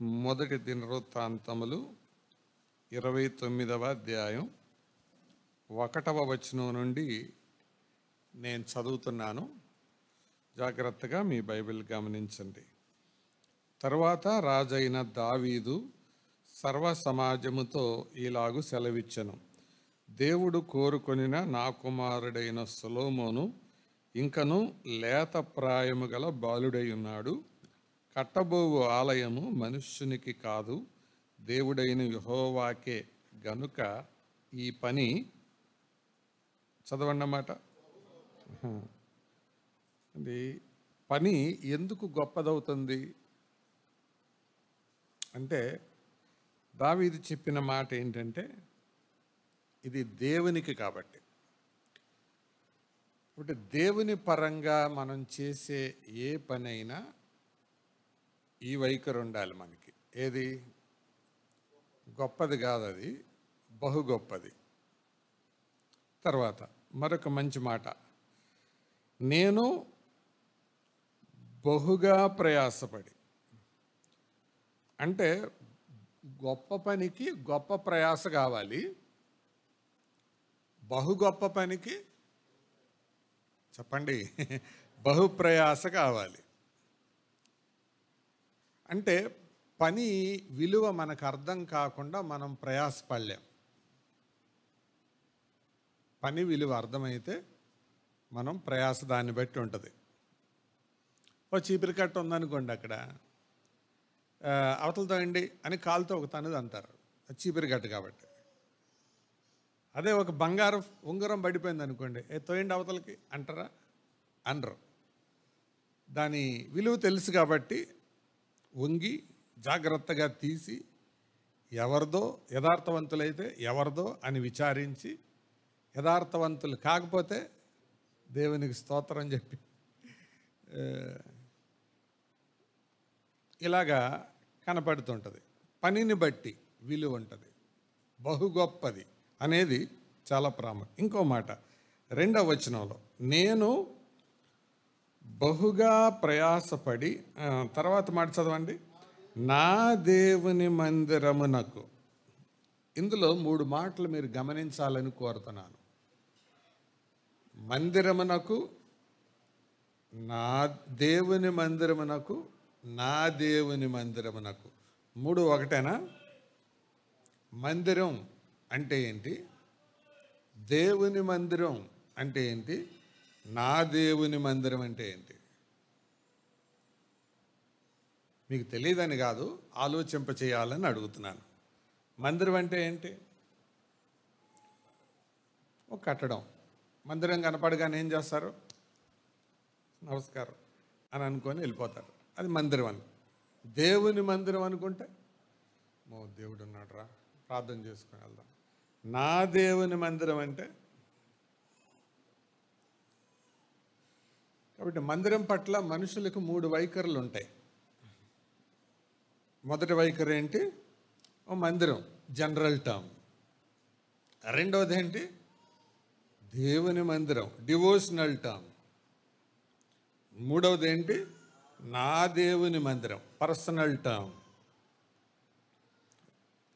మొదటి దినవృత్తాంతములు 29వ అధ్యాయం 1వ వచనం నుండి నేను చదువుతున్నాను. జాగ్రత్తగా మీ బైబిల్ గమనించండి. తరువాత రాజైన దావీదు సర్వ సమాజముతో ఇలాగు సెలవిచ్చెను. దేవుడు కోరుకొనిన నా కుమారుడైన సొలొమోను ఇంకను లేత ప్రాయము గల బాలుడై ఉన్నాడు. కట్టబోవు ఆలయము మనుష్యునికి కాదు, దేవుడైన యెహోవాకే గనుక ఈ పని చదవన్నమాట. అది పని ఎందుకు గొప్పదవుతుంది అంటే, దావీదు చెప్పిన మాట ఏంటంటే, ఇది దేవునికి కాబట్టి. ఇప్పుడు దేవుని పరంగా మనం చేసే ఏ పనైనా ఈ వైఖరి ఉండాలి మనకి. ఏది గొప్పది కాదు, అది బహు గొప్పది. తర్వాత మరొక మంచి మాట, నేను బహుగా ప్రయాసపడి. అంటే గొప్ప పనికి గొప్ప ప్రయాస కావాలి, బహు గొప్ప పనికి చెప్పండి బహు ప్రయాస కావాలి. అంటే పని విలువ మనకు అర్థం కాకుండా మనం ప్రయాసపడలేం. పని విలువ అర్థమైతే మనం ప్రయాస దాన్ని బట్టి ఉంటుంది. ఓ చీపిరి కట్ట ఉందనుకోండి, అక్కడ అవతలతో అండి అని కాలుతో ఒక తనది అంటారు, చీపిరి కట్ట కాబట్టి. అదే ఒక బంగారం ఉంగరం పడిపోయింది అనుకోండి, తోయండి అవతలకి అంటారా? అనరు. దాని విలువ తెలుసు కాబట్టి వంగి జాగ్రత్తగా తీసి ఎవరిదో, యథార్థవంతులైతే ఎవరిదో అని విచారించి, యథార్థవంతులు కాకపోతే దేవునికి స్తోత్రం చెప్పి ఇలాగా కనపడుతుంటుంది. పనిని బట్టి విలువ ఉంటుంది. బహు గొప్పది అనేది చాలా ప్రాముఖ్యం. ఇంకో మాట 2వ వచనంలో, నేను బహుగా ప్రయాసపడి, తర్వాత మాట చదవండి, నా దేవుని మందిరమునకు. ఇందులో 3 మాటలు మీరు గమనించాలని కోరుతున్నాను. మందిరమునకు, నా దేవుని మందిరమునకు, నా దేవుని మందిరమునకు. 3 ఒకటేనా? మందిరం అంటే ఏంటి? దేవుని మందిరం అంటే ఏంటి? నా దేవుని మందిరం అంటే ఏంటి? మీకు తెలియదని కాదు, ఆలోచింప చేయాలని అడుగుతున్నాను. మందిరం అంటే ఏంటి? ఒక కట్టడం. మందిరం కనపడగానే ఏం చేస్తారు? నమస్కారం అని అనుకొని వెళ్ళిపోతారు. అది మందిరం అని. దేవుని మందిరం అనుకుంటే, దేవుడు ఉన్నాడు రా, ప్రార్థన చేసుకొని వెళ్దాం. నా దేవుని మందిరం అంటే, కాబట్టి మందిరం పట్ల మనుషులకు 3 వైఖరులు ఉంటాయి. మొదటి వైఖరి ఏంటి? ఓ మందిరం, జనరల్ టర్మ్. రెండవది ఏంటి? దేవుని మందిరం, డివోషనల్ టర్మ్. మూడవది ఏంటి? నా దేవుని మందిరం, పర్సనల్ టర్మ్.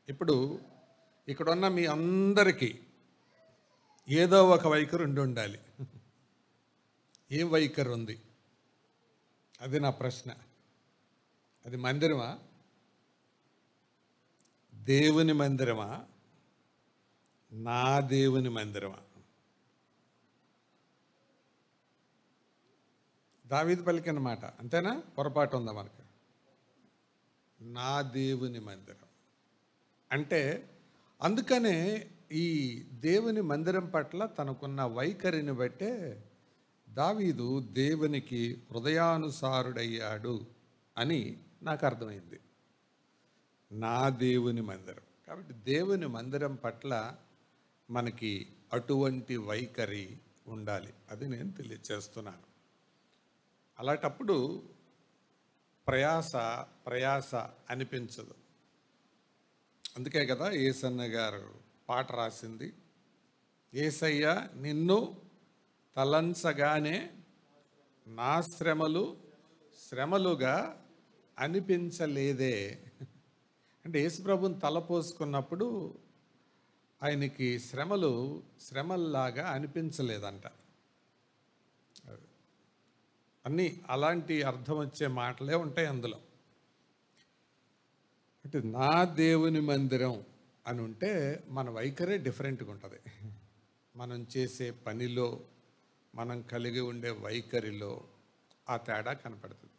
ఇప్పుడు ఇక్కడున్న మీ అందరికీ ఏదో ఒక వైఖరి ఉండాలి. ఏం వైఖరి ఉంది? అది నా ప్రశ్న. అది మందిరమా? దేవుని మందిరమా? నా దేవుని మందిరమా? దావీదు పలికిన మాట అంతేనా? పొరపాటు ఉందా మనకు? నా దేవుని మందిరం అంటే, అందుకనే ఈ దేవుని మందిరం పట్ల తనకున్న వైఖరిని బట్టే దావీదు దేవునికి హృదయానుసారుడయ్యాడు అని నాకు అర్థమైంది. నా దేవుని మందిరం. కాబట్టి దేవుని మందిరం పట్ల మనకి అటువంటి వైఖరి ఉండాలి. అది నేను తెలియచేస్తున్నాను. అలాంటప్పుడు ప్రయాస అనిపించదు. అందుకే కదా యేసన్న గారు పాట రాసింది, యేసయ్య నిన్ను తలంచగానే నా శ్రమలు శ్రమలుగా అనిపించలేదే అంటే యేసుప్రభుని తలపోసుకున్నప్పుడు ఆయనకి శ్రమల్లాగా అనిపించలేదంట. అన్నీ అలాంటి అర్థం వచ్చే మాటలే ఉంటాయి అందులో. అంటే నా దేవుని మందిరం అని ఉంటే మన వైఖరే డిఫరెంట్గా ఉంటుంది. మనం చేసే పనిలో, మనం కలిగి ఉండే వైఖరిలో ఆ తేడా కనపడుతుంది.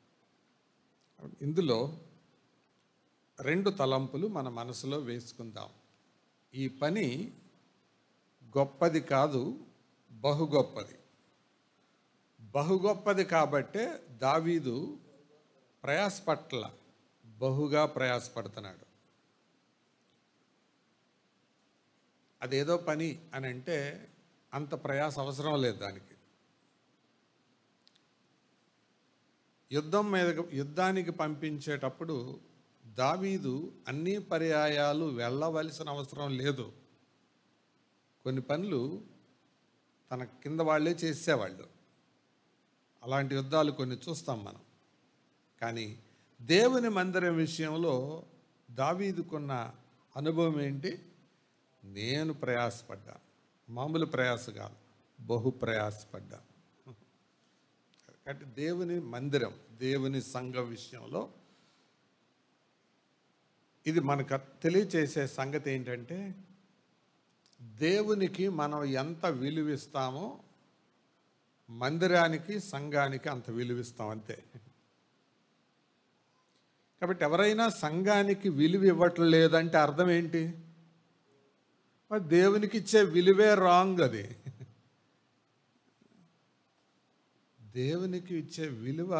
ఇందులో 2 తలంపులు మన మనసులో వేసుకుందాం. ఈ పని గొప్పది కాదు, బహు గొప్పది. బహు గొప్పది కాబట్టే దావీదు ప్రయాసపట్ల బహుగా ప్రయాసపడుతున్నాడు. అదేదో పని అని అంటే అంత ప్రయాస అవసరం లేదు దానికి. యుద్ధానికి పంపించేటప్పుడు దావీదు అన్ని పర్యాయాలు వెళ్ళవలసిన అవసరం లేదు. కొన్ని పనులు తన కింద వాళ్ళే చేసేవాళ్ళు. అలాంటి యుద్ధాలు కొన్ని చూస్తాం మనం. కానీ దేవుని మందిరం విషయంలో దావీదుకున్న అనుభవం ఏంటి? నేను ప్రయాసపడ్డాను. మామూలు ప్రయాస కాదు, బహు ప్రయాసపడ్డాను. కాబట్టి దేవుని మందిరం, దేవుని సంఘం విషయంలో ఇది మనకు తెలియచేసే సంగతి ఏంటంటే, దేవునికి మనం ఎంత విలువిస్తామో మందిరానికి, సంఘానికి అంత విలువిస్తాం అంతే. కాబట్టి ఎవరైనా సంఘానికి విలువ ఇవ్వట్లేదంటే అర్థం ఏంటి? దేవునికి ఇచ్చే విలువే రాంగ్. అది దేవునికి ఇచ్చే విలువ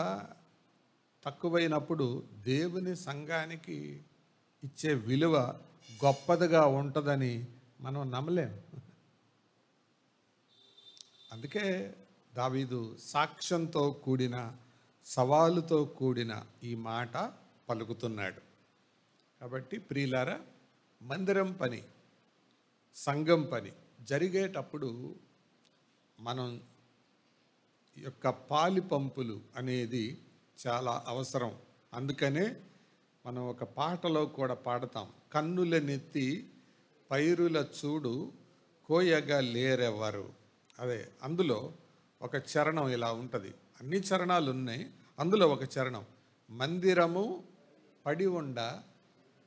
తక్కువైనప్పుడు దేవుని సంఘానికి ఇచ్చే విలువ గొప్పదిగా ఉంటుందని మనం నమ్మలేం. అందుకే దావీదు సాక్ష్యంతో కూడిన, సవాలుతో కూడిన ఈ మాట పలుకుతున్నాడు. కాబట్టి ప్రియులారా, మందిరం పని, సంఘం పని జరిగేటప్పుడు మనం యొక్క పాలి పంపులు అనేది చాలా అవసరం. అందుకనే మనం ఒక పాటలో కూడా పాడతాం, కన్నుల నెత్తి పైరుల చూడు కోయగా లేరెవ్వరు. అదే అందులో ఒక చరణం ఇలా ఉంటుంది. అన్ని చరణాలు ఉన్నాయి, అందులో ఒక చరణం, మందిరము పడి ఉండ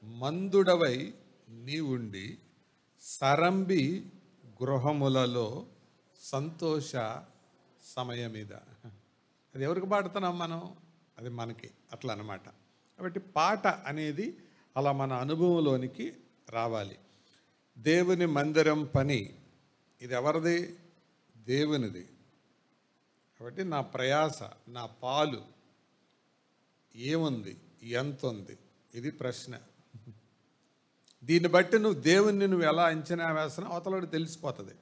మందుడవై నీవుండి సరంబి గృహములలో సంతోష సమయమిద. అది ఎవరికి పాడుతున్నాం మనం? అది మనకి. అట్లా అన్నమాట. కాబట్టి పాట అనేది అలా మన అనుభవంలోనికి రావాలి. దేవుని మందిరం పని ఇది ఎవరిది? దేవునిది. కాబట్టి నా ప్రయాస, నా పాలు ఏముంది, ఎంత ఉంది, ఇది ప్రశ్న. దీన్ని బట్టి నువ్వు దేవుణ్ణి ఎలా అంచనా వేస్తున్నావు అవతలకి తెలిసిపోతుంది.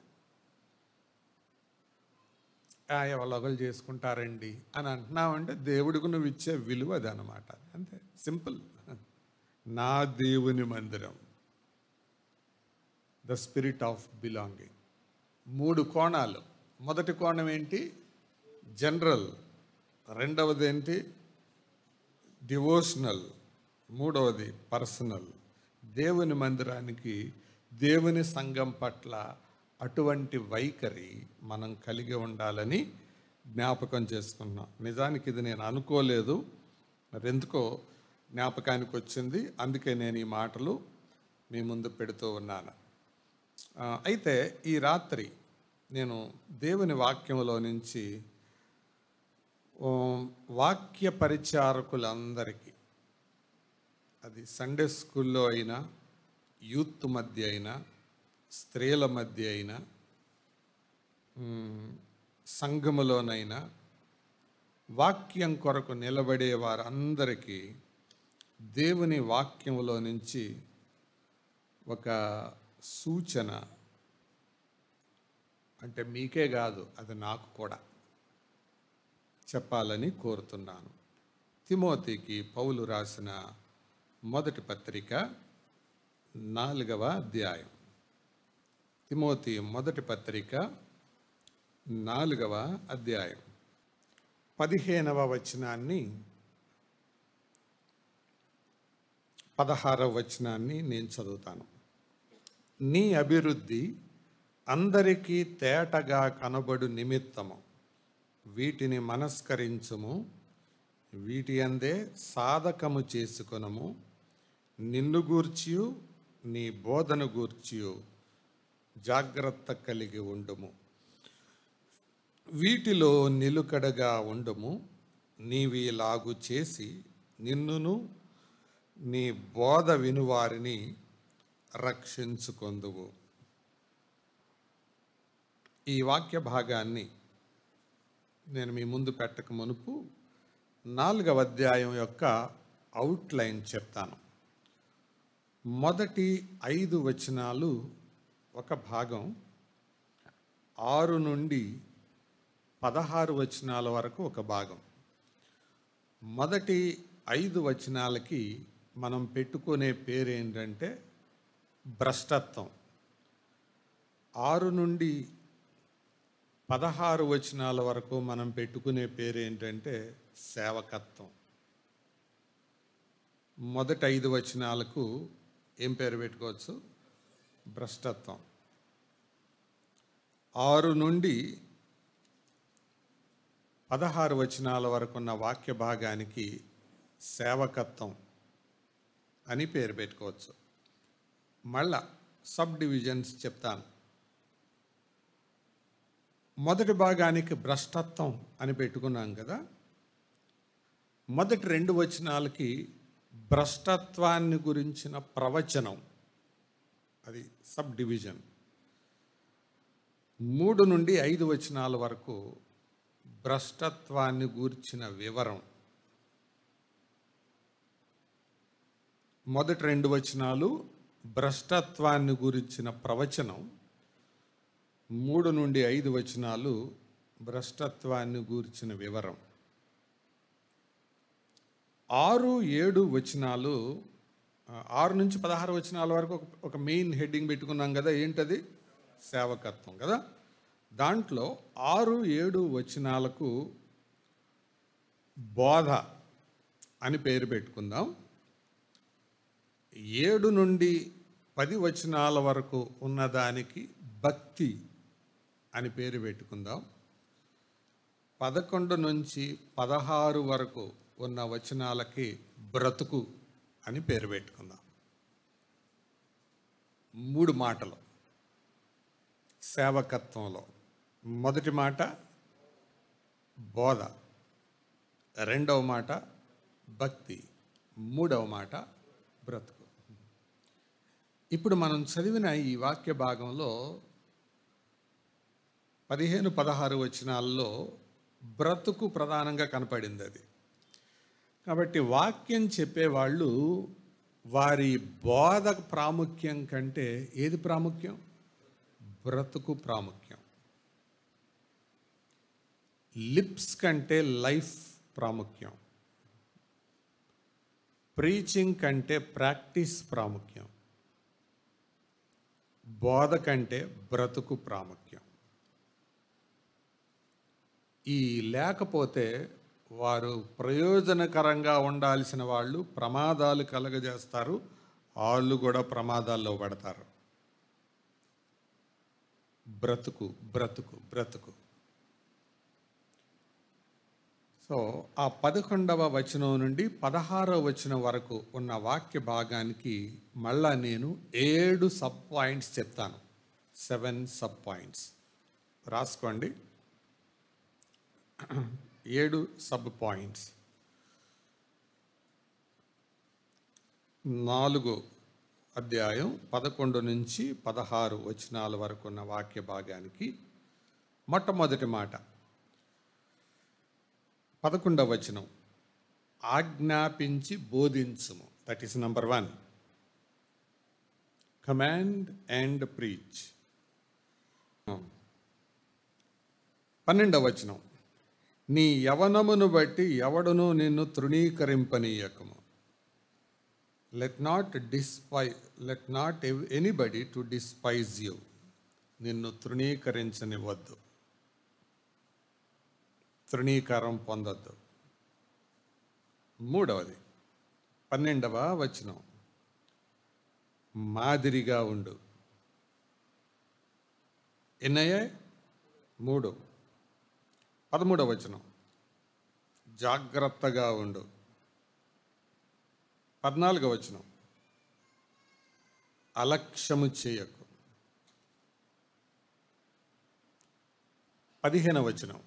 ఎవరో ఒకరు చేసుకుంటారండి అని అంటున్నావంటే దేవుడికి నువ్వు ఇచ్చే విలువ అది అన్నమాట. అంతే, సింపుల్. నా దేవుని మందిరం, ద స్పిరిట్ ఆఫ్ బిలాంగింగ్. 3 కోణాలు. మొదటి కోణం ఏంటి? జనరల్. రెండవది ఏంటి? డివోషనల్. మూడవది పర్సనల్. దేవుని మందిరానికి, దేవుని సంఘం పట్ల అటువంటి వైఖరి మనం కలిగి ఉండాలని జ్ఞాపకం చేసుకున్నాం. నిజానికి ఇది నేను అనుకోలేదు, మరి ఎందుకో జ్ఞాపకానికి వచ్చింది. అందుకే నేను ఈ మాటలు మీ ముందు పెడుతూ ఉన్నాను. అయితే ఈ రాత్రి నేను దేవుని వాక్యంలో నుంచి వాక్య పరిచారకులందరికీ, అది సండే స్కూల్లో అయినా, యూత్ మధ్య అయినా, స్త్రీల మధ్య అయినా, సంఘములోనైనా, వాక్యం కొరకు నిలబడే వారందరికీ దేవుని వాక్యంలో నుంచి ఒక సూచన, అంటే మీకే కాదు, అది నాకు కూడా చెప్పాలని కోరుతున్నాను. తిమోతికి పౌలు రాసిన మొదటి పత్రిక 4వ అధ్యాయం. తిమోతి మొదటి పత్రిక 4వ అధ్యాయం 15వ వచనాన్ని 16వ వచనాన్ని నేను చదువుతాను. నీ అభివృద్ధి అందరికీ తేటగా కనబడు నిమిత్తము వీటిని మనస్కరించుము, వీటి అందే సాధకము చేసుకొనము, నిన్ను గూర్చియు నీ బోధన గూర్చియు జాగ్రత్త కలిగి ఉండుము, వీటిలో నిలుకడగా ఉండుము. నీవిలాగు చేసి నిన్నును నీ బోధ వినువారిని రక్షించుకొందువు. ఈ వాక్య భాగాన్ని నేను మీ ముందు పెట్టక మునుపు 4వ అధ్యాయం యొక్క అవుట్లైన్ చెప్తాను. మొదటి 5 వచనాలు ఒక భాగం, 6 నుండి 16 వచనాల వరకు ఒక భాగం. మొదటి 5 వచనాలకి మనం పెట్టుకునే పేరు ఏంటంటే భ్రష్టత్వం. 6 నుండి 16 వచనాల వరకు మనం పెట్టుకునే పేరు ఏంటంటే సేవకత్వం. మొదటి 5 వచనాలకు ఏం పేరు పెట్టుకోవచ్చు? భ్రష్టత్వం. 6 నుండి 16 వచనాల వరకు ఉన్న వాక్య భాగానికి సేవకత్వం అని పేరు పెట్టుకోవచ్చు. మళ్ళా సబ్ డివిజన్స్ చెప్తాను. మొదటి భాగానికి భ్రష్టత్వం అని పెట్టుకున్నాం కదా. మొదటి 2 వచనాలకి భ్రష్టత్వాన్ని గురించిన ప్రవచనం, అది సబ్ డివిజన్. 3 నుండి 5 వచనాల వరకు భ్రష్టత్వాన్ని గూర్చిన వివరం. మొదటి 2 వచనాలు భ్రష్టత్వాన్ని గురించిన ప్రవచనం, 3 నుండి 5 వచనాలు భ్రష్టత్వాన్ని గూర్చిన వివరం. 6, 7 వచనాలు, 6 నుంచి 16 వచనాల వరకు ఒక మెయిన్ హెడ్డింగ్ పెట్టుకున్నాం కదా. ఏంటది? సేవకత్వం కదా. దాంట్లో 6, 7 వచనాలకు బోధ అని పేరు పెట్టుకుందాం. 7 నుండి 10 వచనాల వరకు ఉన్నదానికి భక్తి అని పేరు పెట్టుకుందాం. 11 నుంచి 16 వరకు ఉన్న వచనాలకి బ్రతుకు అని పేరు పెట్టుకుందాం. 3 మాటలు సేవకత్వంలో. మొదటి మాట బోధ, 2వ మాట భక్తి, 3వ మాట బ్రతుకు. ఇప్పుడు మనం చదివిన ఈ వాక్య భాగంలో 15, 16 వచనాల్లో బ్రతుకు ప్రధానంగా కనపడింది. అది కాబట్టి వాక్యం చెప్పేవాళ్ళు వారి బోధ ప్రాముఖ్యం కంటే ఏది ప్రాముఖ్యం? బ్రతుకు ప్రాముఖ్యం. లిప్స్ కంటే లైఫ్ ప్రాముఖ్యం. ప్రీచింగ్ కంటే ప్రాక్టీస్ ప్రాముఖ్యం. బోధ కంటే బ్రతుకు ప్రాముఖ్యం. ఈ లేకపోతే వారు ప్రయోజనకరంగా ఉండాల్సిన వాళ్ళు ప్రమాదాలు కలగజేస్తారు, వాళ్ళు కూడా ప్రమాదాల్లో పడతారు. బ్రతుకు బ్రతుకు బ్రతుకు. సో ఆ 11వ వచనం నుండి 16వ వచనం వరకు ఉన్న వాక్య భాగానికి మళ్ళా నేను 7 సబ్ పాయింట్స్ చెప్తాను. 7 సబ్ పాయింట్స్ రాసుకోండి. 7 సబ్ పాయింట్స్. 4వ అధ్యాయం 11 నుంచి 16 వచనాల వరకు ఉన్న వాక్య భాగానికి మొట్టమొదటి మాట 11వ వచనం, ఆజ్ఞాపించి బోధించుము. That is number 1. Command and preach. 12వ వచనం, నీ యవనమును బట్టి ఎవడును నిన్ను తృణీకరింపనీయకము. Let not anybody to despise you. నిన్ను తృణీకరించనివ్వద్దు, తృణీకారం పొందొద్దు. 3వది 12వ వచనం, మాదిరిగా ఉండు. ఎన్నయ్యాయి? 3. 13వ వచనం, జాగ్రత్తగా ఉండు. 14వ వచనం, అలక్ష్యము చేయకు. 15వ వచనం,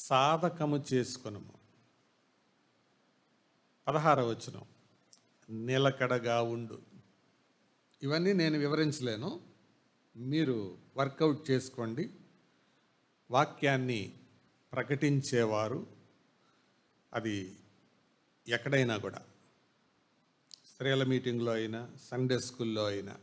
సాధకము చేసుకొనుము. 16వ వచనం, నిలకడగా ఉండు. ఇవన్నీ నేను వివరించలేను, మీరు వర్కౌట్ చేసుకోండి. వాక్యాన్ని ప్రకటించేవారు, అది ఎక్కడైనా కూడా, స్త్రీల మీటింగ్లో అయినా, సండే స్కూల్లో అయినా,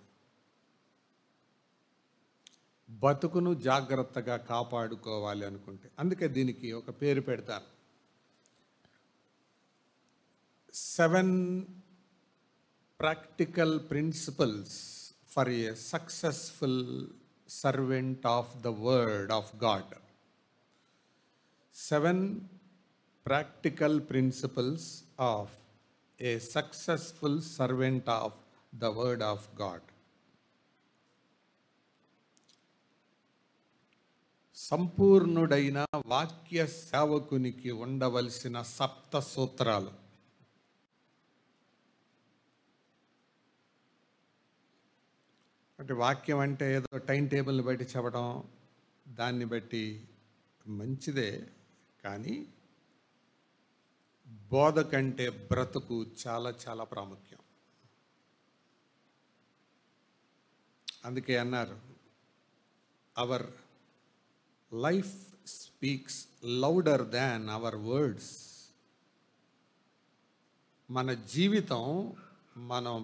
బతుకును జాగ్రత్తగా కాపాడుకోవాలి అనుకుంటే, అందుకే దీనికి ఒక పేరు పెడతాను, 7 practical principles for a successful servant of the word of God. 7 practical principles of a successful servant of the word of God. సంపూర్ణుడైన వాక్య సేవకునికి ఉండవలసిన 7 సూత్రాలు. అంటే వాక్యం అంటే ఏదో టైం టేబుల్ని బట్టి చెప్పడం, దాన్ని బట్టి మంచిదే, కానీ బోధ కంటే బ్రతుకు చాలా చాలా ప్రాముఖ్యం. అందుకే అన్నారు, our life speaks louder than our words. మన జీవితం మనం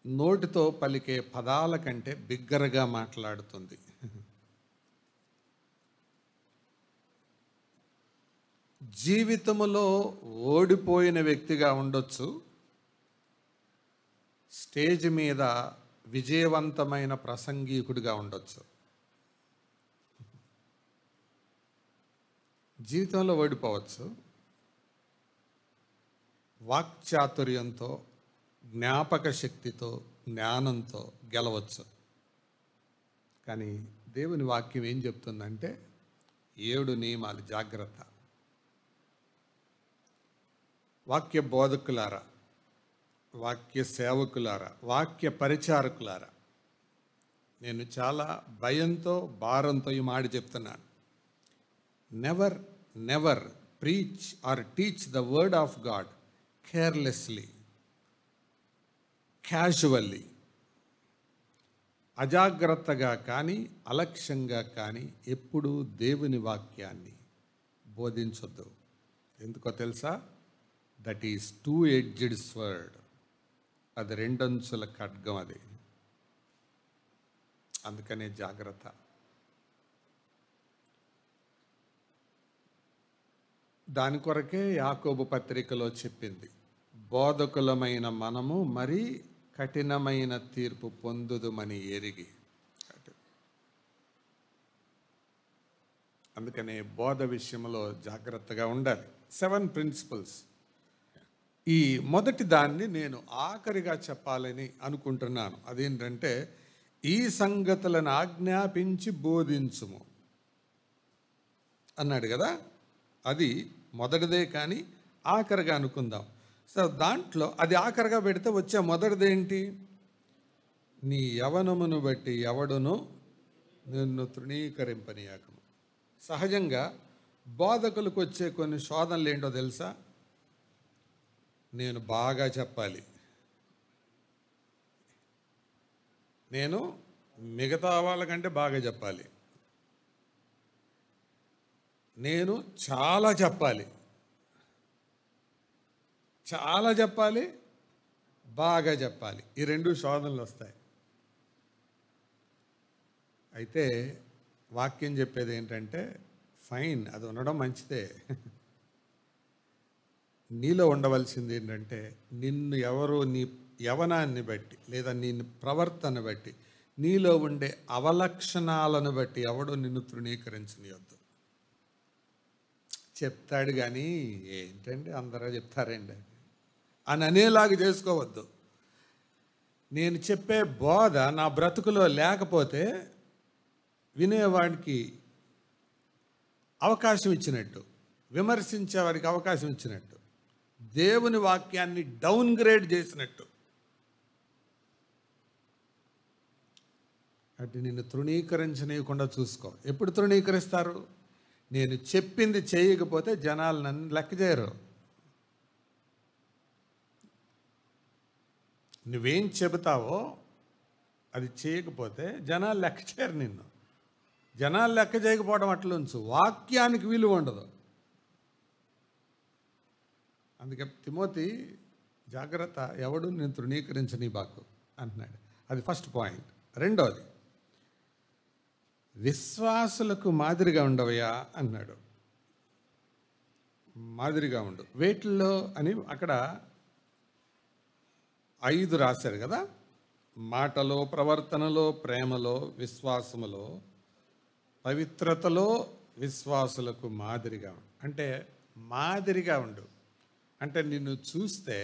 నోటితో పలికే పదాల కంటే బిగ్గరగా మాట్లాడుతుంది. జీవితంలో ఓడిపోయిన వ్యక్తిగా ఉండొచ్చు, స్టేజ్ మీద విజయవంతమైన ప్రసంగికుడిగా ఉండొచ్చు. జీవితంలో ఓడిపోవచ్చు, వాక్చాతుర్యంతో, జ్ఞాపక శక్తితో, జ్ఞానంతో గెలవచ్చు. కానీ దేవుని వాక్యం ఏం చెప్తుందంటే 7 నియమాలు, జాగ్రత్త. వాక్య బోధకులారా, వాక్య సేవకులారా, వాక్య పరిచారకులారా, నేను చాలా భయంతో, భారంతో ఈ మాట చెప్తున్నాను. Never never preach or teach the word of God carelessly, casually. అజాగ్రత్తగా కానీ, అలక్ష్యంగా కానీ ఎప్పుడూ దేవుని వాక్యాన్ని బోధించొద్దు. ఎందుకో తెలుసా? That is 2-edged sword. అది 2 అంచుల ఖడ్గం. అది అందుకనే జాగ్రత్త. దాని కొరకే యాకోబు పత్రికలో చెప్పింది, బోధకులమైన మనము మరీ కఠినమైన తీర్పు పొందుదుమని ఎరిగి. అందుకనే బోధ విషయంలో జాగ్రత్తగా ఉండాలి. 7 ప్రిన్సిపల్స్. ఈ మొదటి దాన్ని నేను ఆఖరిగా చెప్పాలని అనుకుంటున్నాను. అదేంటంటే, ఈ సంగతులను ఆజ్ఞాపించి బోధించుము అన్నాడు కదా. అది మొదటిదే, కానీ ఆఖరిగా అనుకుందాం. సో దాంట్లో అది ఆఖరిగా పెడితే వచ్చే మొదటిదేంటి? నీ యవనమును బట్టి ఎవడును నిన్ను తృణీకరింపనీయకము. సహజంగా బోధకులకు వచ్చే కొన్ని శోధనలు ఏంటో తెలుసా? నేను బాగా చెప్పాలి, నేను మిగతా వాళ్ళకంటే బాగా చెప్పాలి, నేను చాలా చెప్పాలి, చాలా చెప్పాలి, బాగా చెప్పాలి. ఈ 2 శోధనలు వస్తాయి. అయితే వాక్యం చెప్పేది ఏంటంటే, ఫైన్, అది ఉండడం మంచిదే. నీలో ఉండవలసింది ఏంటంటే, నిన్ను ఎవరు నీ యవనాన్ని బట్టి లేదా నీ ప్రవర్తన బట్టి, నీలో ఉండే అవలక్షణాలను బట్టి ఎవడో నిన్ను తృణీకరించనియొద్దు. చెప్తాడు కానీ ఏంటండి అందరూ చెప్తారండి. అని అనేలాగా చేసుకోవద్దు. నేను చెప్పే బోధ నా బ్రతుకులో లేకపోతే వినేవాడికి అవకాశం ఇచ్చినట్టు, విమర్శించేవాడికి అవకాశం ఇచ్చినట్టు, దేవుని వాక్యాన్ని డౌన్ గ్రేడ్ చేసినట్టు. అంటే నిన్ను తృణీకరించనీయకుండా చూసుకో. ఎప్పుడు తృణీకరిస్తారు? నేను చెప్పింది చేయకపోతే జనాలు నన్ను లెక్క చేయరు. నువ్వేం చెబుతావో అది చేయకపోతే జనాలు లెక్క చేయరు నిన్ను. జనాలు లెక్క చేయకపోవడం అట్లుంచు, వాక్యానికి విలువ ఉండదు. అందుకే తిమోతి జాగ్రత్త, ఎవడు నేను తృణీకరించని బాకు అంటున్నాడు. అది ఫస్ట్ పాయింట్. రెండోది, విశ్వాసులకు మాదిరిగా ఉండవయ్యా అన్నాడు. మాదిరిగా ఉండు వేటిల్లో అని అక్కడ 5 రాశారు కదా. మాటలో, ప్రవర్తనలో, ప్రేమలో, విశ్వాసములో, పవిత్రతలో విశ్వాసులకు మాదిరిగా ఉండు. అంటే మాదిరిగా ఉండు అంటే నిన్ను చూస్తే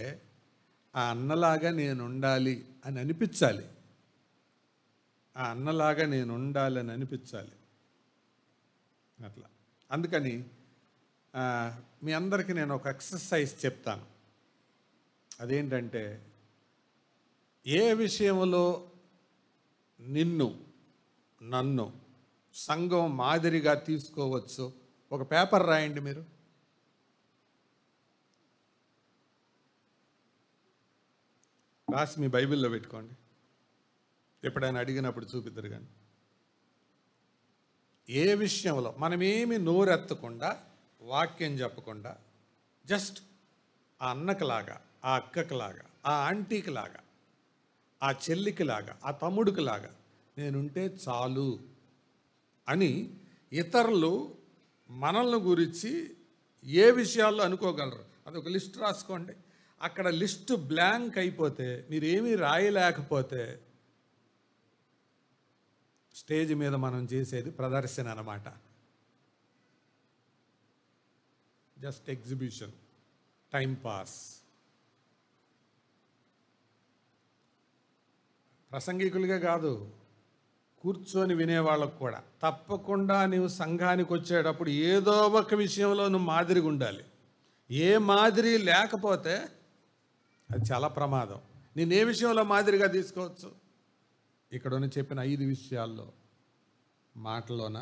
ఆ అన్నలాగా నేను ఉండాలి అని అనిపించాలి. ఆ అన్నలాగా నేను ఉండాలని అనిపించాలి అట్లా. అందుకని మీ అందరికీ నేను ఒక ఎక్సర్సైజ్ చెప్తాను. అదేంటంటే, ఏ విషయంలో నన్ను సంఘం మాదిరిగా తీసుకోవచ్చు ఒక పేపర్ రాయండి. మీరు రాసి మీ బైబిల్లో పెట్టుకోండి. ఎప్పుడైనా అడిగినప్పుడు చూపిద్దరు. కానీ ఏ విషయంలో మనమేమి నోరెత్తకుండా, వాక్యం చెప్పకుండా, జస్ట్ ఆ అన్నకిలాగా, ఆ అక్కకిలాగా, ఆ ఆంటీకిలాగా, ఆ చెల్లికిలాగా, ఆ తమ్ముడికిలాగా నేనుంటే చాలు అని ఇతరులు మనల్ని గురించి ఏ విషయాల్లో అనుకోగలరు అదొక లిస్ట్ రాసుకోండి. అక్కడ లిస్టు బ్లాంక్ అయిపోతే, మీరేమీ రాయలేకపోతే, స్టేజ్ మీద మనం చేసేది ప్రదర్శన అన్నమాట. Just exhibition, time pass. ప్రసంగికులుగా కాదు, కూర్చొని వినేవాళ్ళకు కూడా తప్పకుండా నీవు సంఘానికి వచ్చేటప్పుడు ఏదో ఒక విషయంలో నువ్వు మాదిరిగా ఉండాలి. ఏ మాదిరి లేకపోతే అది చాలా ప్రమాదం. నేను ఏ విషయంలో మాదిరిగా తీసుకోవచ్చు? ఇక్కడ చెప్పిన 5 విషయాల్లో, మాటలోన,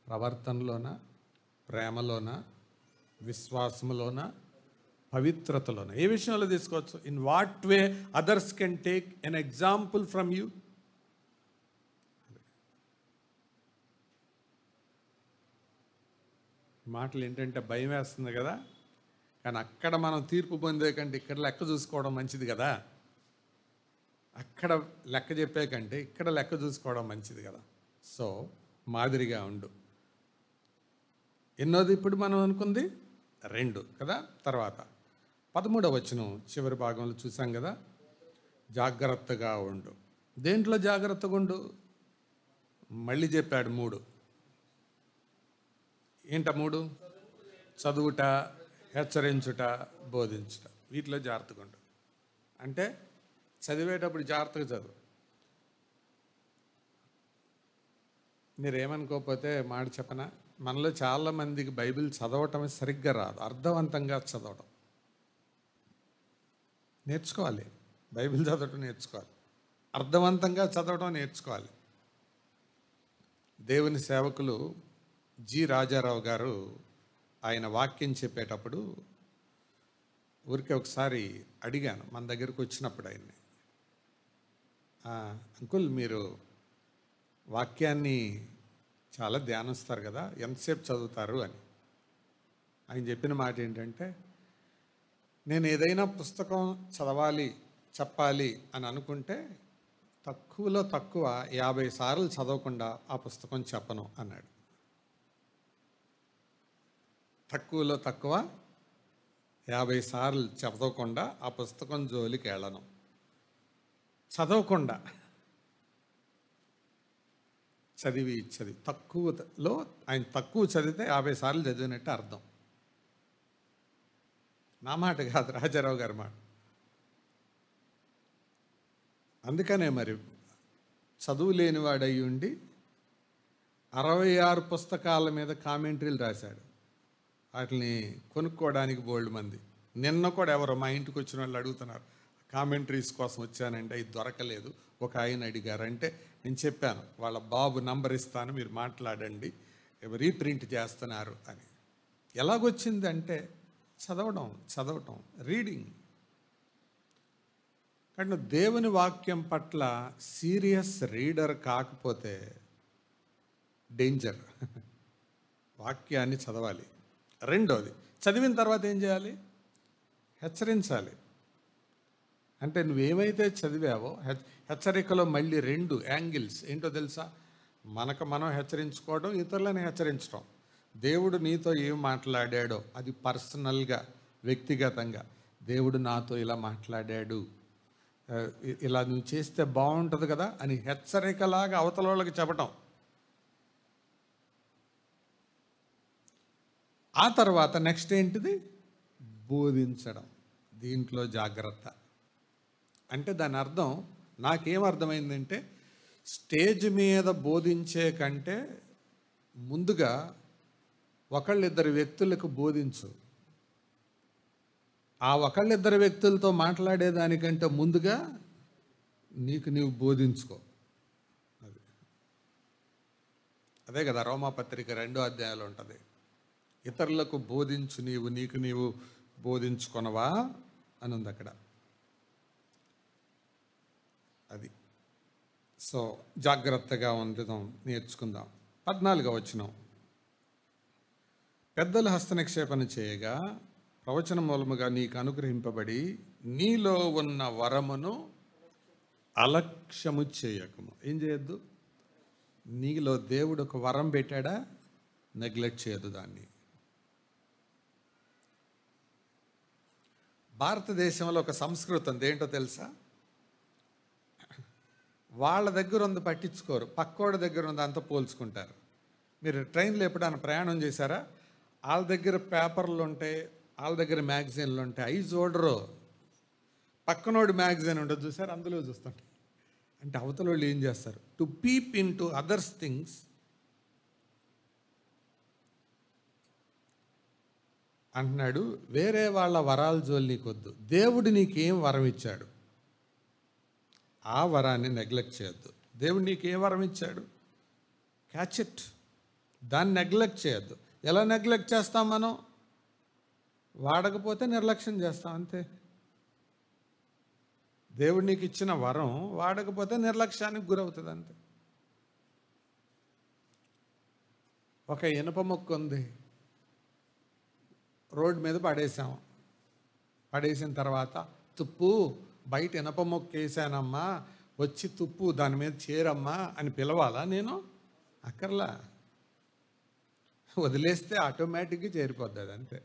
ప్రవర్తనలోన, ప్రేమలోన, విశ్వాసంలోన, పవిత్రతలోన, ఏ విషయంలో తీసుకోవచ్చు? In what way others can take an example from you. మాటలు ఏంటంటే భయం వేస్తుంది కదా, కానీ అక్కడ మనం తీర్పు పొందే కంటే ఇక్కడ లెక్క చూసుకోవడం మంచిది కదా. అక్కడ లెక్క చెప్పే కంటే ఇక్కడ లెక్క చూసుకోవడం మంచిది కదా. సో మాదిరిగా ఉండు. ఎన్నోది ఇప్పుడు మనం అనుకుంది? 2 కదా. తర్వాత 13వ వచనం చివరి భాగంలో చూసాం కదా, జాగ్రత్తగా ఉండు. దేంట్లో జాగ్రత్తగా ఉండు? మళ్ళీ చెప్పాడు 3. ఏంట 3? చదువుట, హెచ్చరించుట, బోధించుట. వీటిలో జాగ్రత్తగా ఉండు. అంటే చదివేటప్పుడు జాగ్రత్తగా చదువు. మీరేమనుకోకపోతే మాట చెప్పనా, మనలో చాలామందికి బైబిల్ చదవటం సరిగ్గా రాదు. అర్థవంతంగా చదవటం నేర్చుకోవాలి. బైబిల్ చదవటం నేర్చుకోవాలి, అర్థవంతంగా చదవటం నేర్చుకోవాలి. దేవుని సేవకులు జి రాజారావు గారు ఆయన వాక్యం చెప్పేటప్పుడు ఊరికే ఒకసారి అడిగాను, మన దగ్గరకు వచ్చినప్పుడు ఆయన్ని, అంకుల్ మీరు వాక్యాన్ని చాలా ధ్యానిస్తారు కదా, ఎంతసేపు చదువుతారు అని. ఆయన చెప్పిన మాట ఏంటంటే, నేను ఏదైనా పుస్తకం చదవాలి, చెప్పాలి అని అనుకుంటే తక్కువలో తక్కువ 50 సార్లు చదవకుండా ఆ పుస్తకం చెప్పను అన్నాడు. తక్కువలో తక్కువ 50 సార్లు చదవకుండా ఆ పుస్తకం జోలికి వెళ్ళను. చదవకుండా చదివి తక్కువలో ఆయన తక్కువ చదివితే 50 సార్లు చదివినట్టు అర్థం. నా మాట కాదు, రాజారావు గారి మాట. అందుకనే మరి చదువు లేనివాడై ఉండి 66 పుస్తకాల మీద కామెంటరీలు రాశాడు. వాటిని కొనుక్కోవడానికి బోల్డ్ మంది. నిన్న కూడా ఎవరో మా ఇంటికి వచ్చిన వాళ్ళు అడుగుతున్నారు, కామెంటరీస్ కోసం వచ్చానండి, అవి దొరకలేదు. ఒక ఆయన అడిగారు. అంటే నేను చెప్పాను, వాళ్ళ బాబు నంబర్ ఇస్తాను, మీరు మాట్లాడండి, రీప్రింట్ చేస్తున్నారు అని. ఎలాగొచ్చిందంటే చదవటం రీడింగ్. కానీ దేవుని వాక్యం పట్ల సీరియస్ రీడర్ కాకపోతే డేంజర్. వాక్యాన్ని చదవాలి. రెండోది, చదివిన తర్వాత ఏం చేయాలి? హెచ్చరించాలి. అంటే నువ్వేమైతే చదివావో హెచ్చరికలో మళ్ళీ 2 యాంగిల్స్ ఏంటో తెలుసా? మనకు మనం హెచ్చరించుకోవడం, ఇతరులను హెచ్చరించడం. దేవుడు నీతో ఏం మాట్లాడాడో అది పర్సనల్గా, వ్యక్తిగతంగా, దేవుడు నాతో ఇలా మాట్లాడాడు, ఇలా నువ్వు చేస్తే బాగుంటుంది కదా అని హెచ్చరికలాగా అవతల వాళ్ళకి చెప్పటం. ఆ తర్వాత నెక్స్ట్ ఏంటిది? బోధించడం. దీంట్లో జాగ్రత్త. అంటే దాని అర్థం నాకేమర్థమైందంటే, స్టేజ్ మీద బోధించే కంటే ముందుగా ఒకళ్ళిద్దరు వ్యక్తులకు బోధించు. ఆ ఒకళ్ళిద్దరు వ్యక్తులతో మాట్లాడేదానికంటే ముందుగా నీకు నీవు బోధించుకో. అదే కదా రోమాపత్రిక 2వ అధ్యాయంలో ఉంటుంది. ఇతరులకు బోధించు, నీకు నీవు బోధించుకొనవా అని ఉంది అక్కడ. అది. సో జాగ్రత్తగా ఉండడం నేర్చుకుందాం. 14వ వచనం, పెద్దలు హస్తనిక్షేపణ చేయగా ప్రవచన మూలముగా నీకు అనుగ్రహింపబడి నీలో ఉన్న వరమును అలక్ష్యము చేయకము. ఏం చేయొద్దు? నీలో దేవుడు ఒక వరం పెట్టాడా, నెగ్లెక్ట్ చేయదు దాన్ని. భారతదేశంలో ఒక సంస్కృతి ఉంది, ఏంటో తెలుసా? వాళ్ళ దగ్గర ఉంది పట్టించుకోరు, పక్కోడి దగ్గర ఉంది అంతా పోల్చుకుంటారు. మీరు ట్రైన్లో ఎప్పుడైనా ప్రయాణం చేశారా? వాళ్ళ దగ్గర పేపర్లు ఉంటాయి, వాళ్ళ దగ్గర మ్యాగజైన్లు ఉంటాయి, అవి చూడరు. పక్కనోడు మ్యాగజైన్ ఉంటుంది చూసారు, అందులో చూస్తుంటారు. అంటే అవతల వాళ్ళు ఏం చేస్తారు? To peep in to others things. అంటున్నాడు, వేరే వాళ్ళ వరాల జోలు నీకొద్దు. దేవుడు నీకేం వరం ఇచ్చాడు, ఆ వరాన్ని నెగ్లెక్ట్ చేయొద్దు. దేవుడు నీకేం వరం ఇచ్చాడు, క్యాచ్ ఇట్. దాన్ని నెగ్లెక్ట్ చేయొద్దు. ఎలా నెగ్లెక్ట్ చేస్తాం మనం? వాడకపోతే నిర్లక్ష్యం చేస్తాం, అంతే. దేవుడు నీకు ఇచ్చిన వరం వాడకపోతే నిర్లక్ష్యానికి గురవుతుంది, అంతే. ఒక ఇనుప మొక్క ఉంది, రోడ్డు మీద పడేసిన తర్వాత తుప్పు, బయట ఇనప మొక్క వేసానమ్మా, వచ్చి తుప్పు దాని మీద చేరమ్మా అని పిలవాలా నేను? అక్కర్లా. వదిలేస్తే ఆటోమేటిక్గా చేరిపోద్ది అది, అంతే.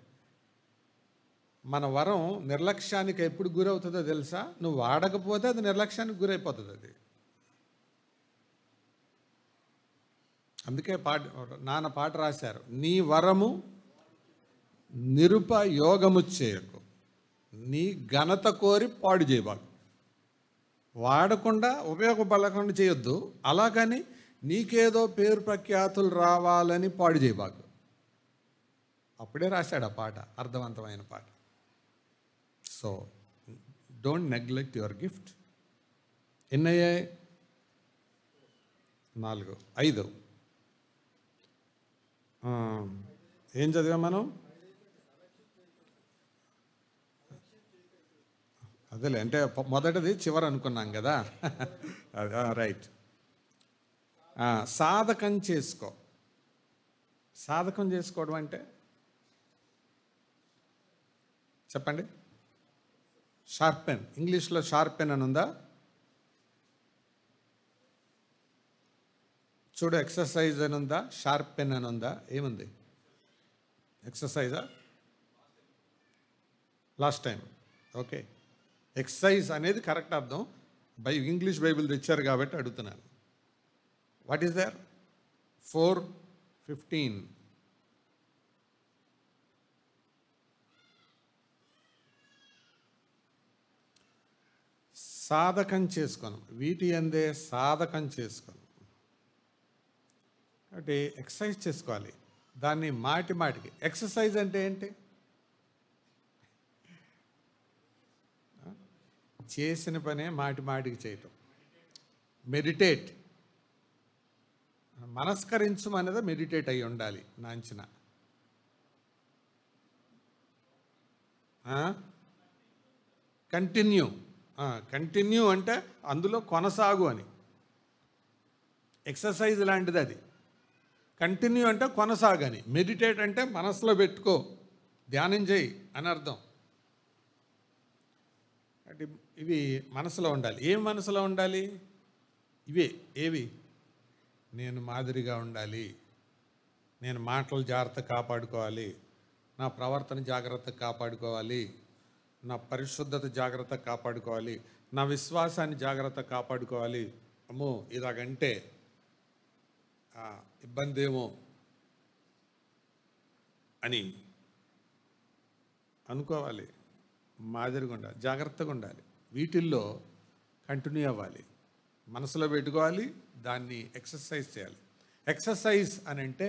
మన వరం నిర్లక్ష్యానికి ఎప్పుడు గురవుతుందో తెలుసా? నువ్వు వాడకపోతే అది నిర్లక్ష్యానికి గురైపోతుంది అది. అందుకే నాన్న పాట రాశారు, నీ వరము నిరుపయోగము చేయకు, నీ ఘనత కోరి పాడు చేయబాకు. వాడకుండా ఉపయోగపడకుండా చేయొద్దు, అలాగని నీకేదో పేరు ప్రఖ్యాతులు రావాలని పాడు చేయబాకు. అప్పుడే రాశాడు ఆ పాట, అర్థవంతమైన పాట. So don't neglect your gift. ఎన్నయ్యాయి? 4, 5. ఏం చదివాం మనం? అదేలే, అంటే మొదటిది చివరి అనుకున్నాం కదా. రైట్. సాధకం చేసుకో. సాధకం చేసుకోవడం అంటే చెప్పండి. షార్పెన్. ఇంగ్లీష్లో షార్పెన్ అని ఉందా? చూడు, ఎక్సర్సైజ్ అని ఉందా, షార్పెన్ అని ఉందా? ఏముంది? ఎక్సర్సైజా? Last time. ఓకే, ఎక్సర్సైజ్ అనేది కరెక్ట్ అర్థం. ఇంగ్లీష్ బైబిల్ తెచ్చారు కాబట్టి అడుగుతున్నాను. What is there? 4:15. సాధకం చేసుకోను, వీటి అందే సాధకం చేసుకోను. కాబట్టి ఎక్సర్సైజ్ చేసుకోవాలి. దాన్ని మాటి మాటికి. ఎక్సర్సైజ్ అంటే ఏంటి? చేసిన పనే మాటి మాటికి చేయటం. మెడిటేట్. మనస్కరించం అనేది మెడిటేట్ అయి ఉండాలి నా అంచనా. కంటిన్యూ. కంటిన్యూ అంటే అందులో కొనసాగు అని. ఎక్సర్సైజ్ లాంటిది అది. కంటిన్యూ అంటే కొనసాగని. మెడిటేట్ అంటే మనసులో పెట్టుకో, ధ్యానం చేయి అని అర్థం. అంటే ఇవి మనసులో ఉండాలి. ఏం మనసులో ఉండాలి? ఇవే. ఏవి? నేను మాదిరిగా ఉండాలి, నేను మాటలు జాగ్రత్త కాపాడుకోవాలి, నా ప్రవర్తన జాగ్రత్త కాపాడుకోవాలి, నా పరిశుద్ధత జాగ్రత్త కాపాడుకోవాలి, నా విశ్వాసాన్ని జాగ్రత్త కాపాడుకోవాలి. అమ్మో ఇలాగంటే ఇబ్బంది ఏమో అని అనుకోవాలి. మాదిరిగా ఉండాలి, జాగ్రత్తగా ఉండాలి. వీటిల్లో కంటిన్యూ అవ్వాలి, మనసులో పెట్టుకోవాలి, దాన్ని ఎక్సర్సైజ్ చేయాలి. ఎక్సర్సైజ్ అని అంటే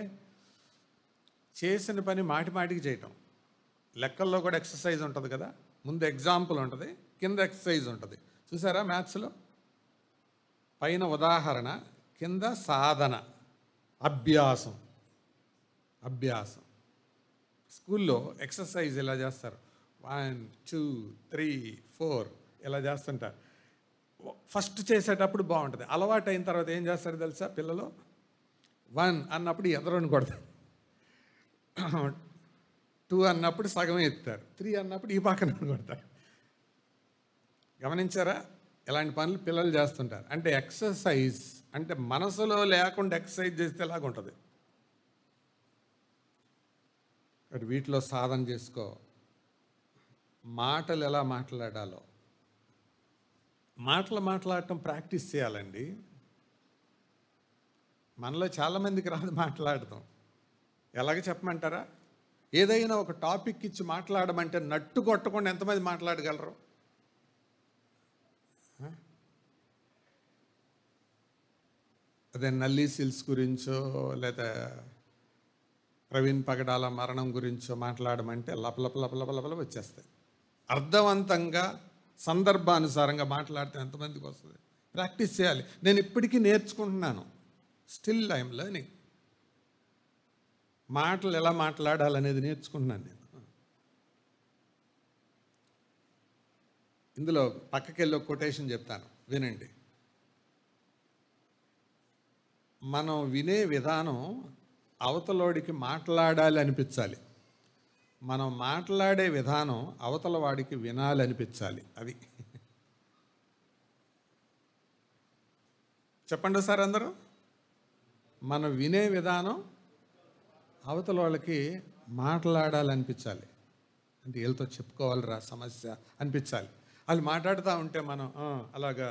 చేసిన పని మాటి మాటికి చేయటం. లెక్కల్లో కూడా ఎక్సర్సైజ్ ఉంటుంది కదా. ముందు ఎగ్జాంపుల్ ఉంటుంది, కింద ఎక్సర్సైజ్ ఉంటుంది. చూసారా మ్యాథ్స్లో? పైన ఉదాహరణ, కింద సాధన, అభ్యాసం. అభ్యాసం. స్కూల్లో ఎక్సర్సైజ్ ఇలా చేస్తారు. 1 2 3 4 ఇలా చేస్తుంటారు. ఫస్ట్ చేసేటప్పుడు బాగుంటుంది. అలవాటు అయిన తర్వాత ఏం చేస్తారు తెలుసా పిల్లలు? 1 అన్నప్పుడు ఎదరని కొడతారు, 2 అన్నప్పుడు సగమే ఎత్తారు, 3 అన్నప్పుడు ఈ పక్కన కొడతారు. గమనించారా? ఇలాంటి పనులు పిల్లలు చేస్తుంటారు. అంటే ఎక్సర్సైజ్ అంటే మనసులో లేకుండా ఎక్సర్సైజ్ చేస్తే ఎలాగుంటుంది. వీటిలో సాధన చేసుకో. మాటలు ఎలా మాట్లాడాలో, మాటలు మాట్లాడటం ప్రాక్టీస్ చేయాలండి. మనలో చాలామందికి రాదు మాట్లాడటం. ఎలాగ చెప్పమంటారా? ఏదైనా ఒక టాపిక్ ఇచ్చి మాట్లాడమంటే నట్టు కొట్టకుండా ఎంతమంది మాట్లాడగలరు? అదే నల్లీ సిల్స్ గురించో లేదా ప్రవీణ్ పగడాల మరణం గురించో మాట్లాడమంటే లపలపలపలపల వచ్చేస్తాయి. అర్థవంతంగా సందర్భానుసారంగా మాట్లాడితే ఎంతమందికి వస్తుంది? ప్రాక్టీస్ చేయాలి. నేను ఇప్పటికీ నేర్చుకుంటున్నాను. Still I'm learning. మాటలు ఎలా మాట్లాడాలనేది నేర్చుకుంటున్నాను నేను. ఇందులో పక్కకెళ్ళి ఒక కొటేషన్ చెప్తాను, వినండి. మనం వినే విధానం అవతలోడికి మాట్లాడాలి అనిపించాలి, మనం మాట్లాడే విధానం అవతల వాడికి వినాలి అనిపించాలి. అది చెప్పండి సార్ అందరూ. మనం వినే విధానం అవతల వాళ్ళకి మాట్లాడాలనిపించాలి. అంటే వీళ్ళతో చెప్పుకోవాలిరా సమస్య అనిపించాలి. వాళ్ళు మాట్లాడుతూ ఉంటే మనం అలాగా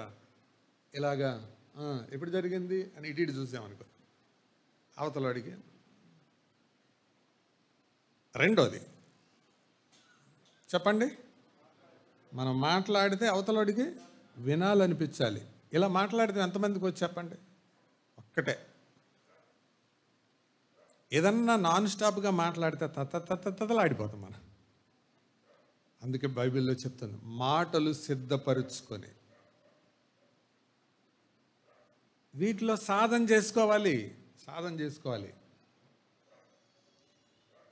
ఇలాగా ఎప్పుడు జరిగింది అని ఇటు చూసామనుకో అవతలవాడికి. రెండోది చెప్పండి, మనం మాట్లాడితే అవతలవాడికి వినాలనిపించాలి. ఇలా మాట్లాడితే ఎంతమందికి వచ్చి చెప్పండి? ఒక్కటే. ఏదన్నా నాన్ స్టాప్గా మాట్లాడితే తతలాడిపోతాం మనం. అందుకే బైబిల్లో చెప్తుంది, మాటలు సిద్ధపరుచుకొని. వీటిలో సాధన చేసుకోవాలి.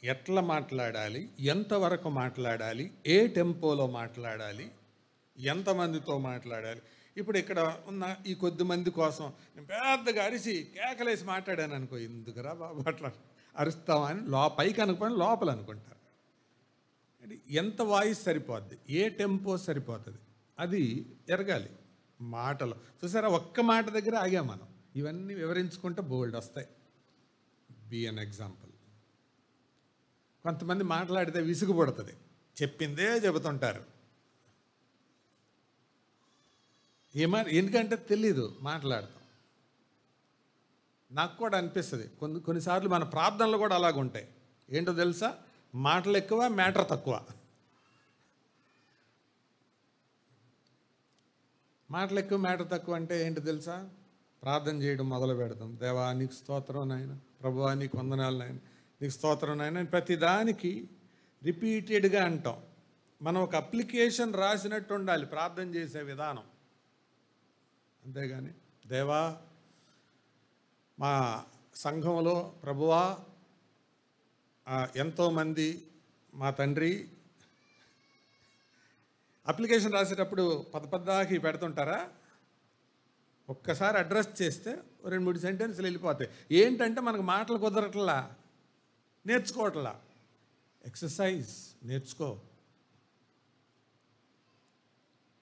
ఎట్లా మాట్లాడాలి, ఎంతవరకు మాట్లాడాలి, ఏ టెంపోలో మాట్లాడాలి, ఎంతమందితో మాట్లాడాలి. ఇప్పుడు ఇక్కడ ఉన్న ఈ కొద్ది మంది కోసం నేను పెద్దగా అరిసి కేకలేసి మాట్లాడాను అనుకో, ఎందుకురా బాబు అట్లా అరుస్తామని పైకి అనుకోని లోపల అనుకుంటారు. ఎంత వాయిస్ సరిపోద్ది, ఏ టెంపో సరిపోతుంది, అది ఎరగాలి. మాటలు చూసారా, ఒక్క మాట దగ్గర ఆగాం మనం. ఇవన్నీ వివరించుకుంటే బోల్డ్ వస్తాయి. Be an example. కొంతమంది మాట్లాడితే విసుగు పడుతుంది, చెప్పిందే చెబుతుంటారు. ఎందుకంటే తెలీదు మాట్లాడతాం. నాకు కూడా అనిపిస్తుంది కొన్నిసార్లు మన ప్రార్థనలు కూడా అలాగుంటాయి. ఏంటో తెలుసా? మాటలు ఎక్కువ, మ్యాటర్ తక్కువ. మాటలు ఎక్కువ మ్యాటర్ తక్కువ అంటే ఏంటి తెలుసా? ప్రార్థన చేయడం మొదలు పెడతాం. దేవా నీకు స్తోత్రం నాయన, ప్రభువా నీకు వందనాలు నాయన, నీకు స్తోత్రం నాయన, ప్రతిదానికి రిపీటెడ్గా అంటాం. మనం ఒక అప్లికేషన్ రాసినట్టు ఉండాలి ప్రార్థన చేసే విధానం. అంతేగాని దేవా మా సంఘంలో ప్రభువా ఎంతోమంది మా తండ్రి అప్లికేషన్ రాసేటప్పుడు పదాకి పెడుతుంటారా? ఒక్కసారి అడ్రస్ చేస్తే 2-3 సెంటెన్స్లు వెళ్ళిపోతాయి. ఏంటంటే మనకు మాటలు కుదరట్లా, నేర్చుకోవట్లా. ఎక్సర్సైజ్ నేర్చుకో.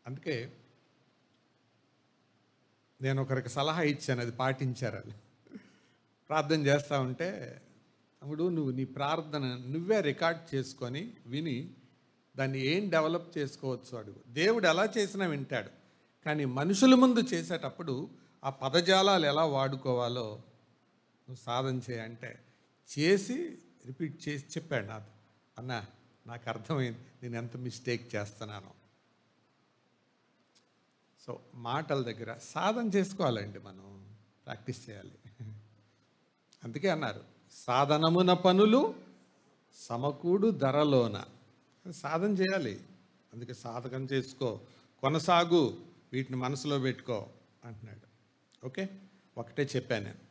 అందుకే నేను ఒకరికి సలహా ఇచ్చాను, అది పాటించారు. వాళ్ళు ప్రార్థన చేస్తూ ఉంటే, తమ్ముడు నువ్వు నీ ప్రార్థన నువ్వే రికార్డ్ చేసుకొని విని దాన్ని ఏం డెవలప్ చేసుకోవచ్చు అడుగు. దేవుడు ఎలా చేసినా వింటాడు, కానీ మనుషుల ముందు చేసేటప్పుడు ఆ పదజాలాలు ఎలా వాడుకోవాలో నువ్వు సాధన చేయంటే చేసి రిపీట్ చేసి చెప్పాడు నాతో. అన్నా నాకు అర్థమైంది నేను ఎంత మిస్టేక్ చేస్తున్నాను. సో మాటల దగ్గర సాధన చేసుకోవాలండి, మనం ప్రాక్టీస్ చేయాలి. అందుకే అన్నారు సాధనమున పనులు సమకూడు ధరలోన. సాధన చేయాలి. అందుకే సాధకం చేసుకో, కొనసాగు, వీటిని మనసులో పెట్టుకో అంటున్నాడు. ఓకే, ఒకటే చెప్పాను నేను,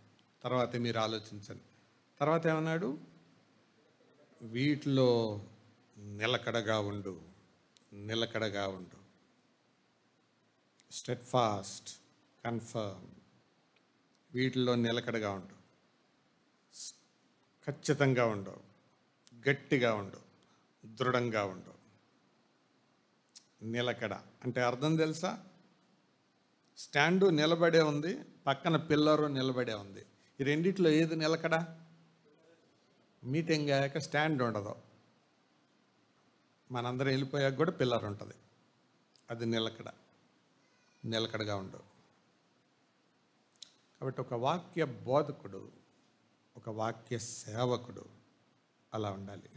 తర్వాత మీరు ఆలోచించండి. తర్వాత ఏమన్నాడు? వీటిలో నిలకడగా ఉండు, నిలకడగా ఉండు. స్టెడ్ ఫాస్ట్, కన్ఫర్మ్. వీటిలో నిలకడగా ఉండు, ఖచ్చితంగా ఉండు, గట్టిగా ఉండు, దృఢంగా ఉండు. నిలకడ అంటే అర్థం తెలుసా? స్టాండు నిలబడే ఉంది, పక్కన పిల్లరు నిలబడే ఉంది. ఈ రెండిట్లో ఏది నిలకడ? మీటింగ్ అయ్యాక స్టాండ్ ఉండదు, మనందరం వెళ్ళిపోయాక కూడా పిల్లర్ ఉంటుంది. అది నిలకడ. నిలకడగా ఉండు. కాబట్టి ఒక వాక్య బోధకుడు, ఒక వాక్య సేవకుడు అలా ఉండాలి.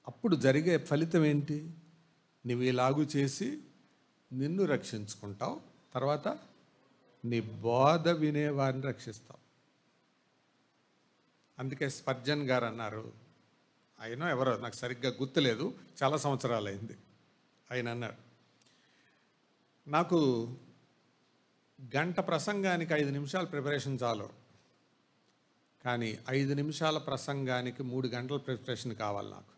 అప్పుడు జరిగే ఫలితం ఏంటి? నువ్వు ఇలాగు చేసి నిన్ను రక్షించుకుంటావు, తర్వాత నీ బోధ వినేవారిని రక్షిస్తావు. అందుకే స్పర్జన్ గారు అన్నారు, ఆయన ఎవరో నాకు సరిగ్గా గుర్తులేదు, చాలా సంవత్సరాలు అయింది. ఆయన అన్నాడు, నాకు గంట ప్రసంగానికి 5 నిమిషాలు ప్రిపరేషన్ చాలు, కానీ 5 నిమిషాల ప్రసంగానికి 3 గంటల ప్రిపరేషన్ కావాలి నాకు.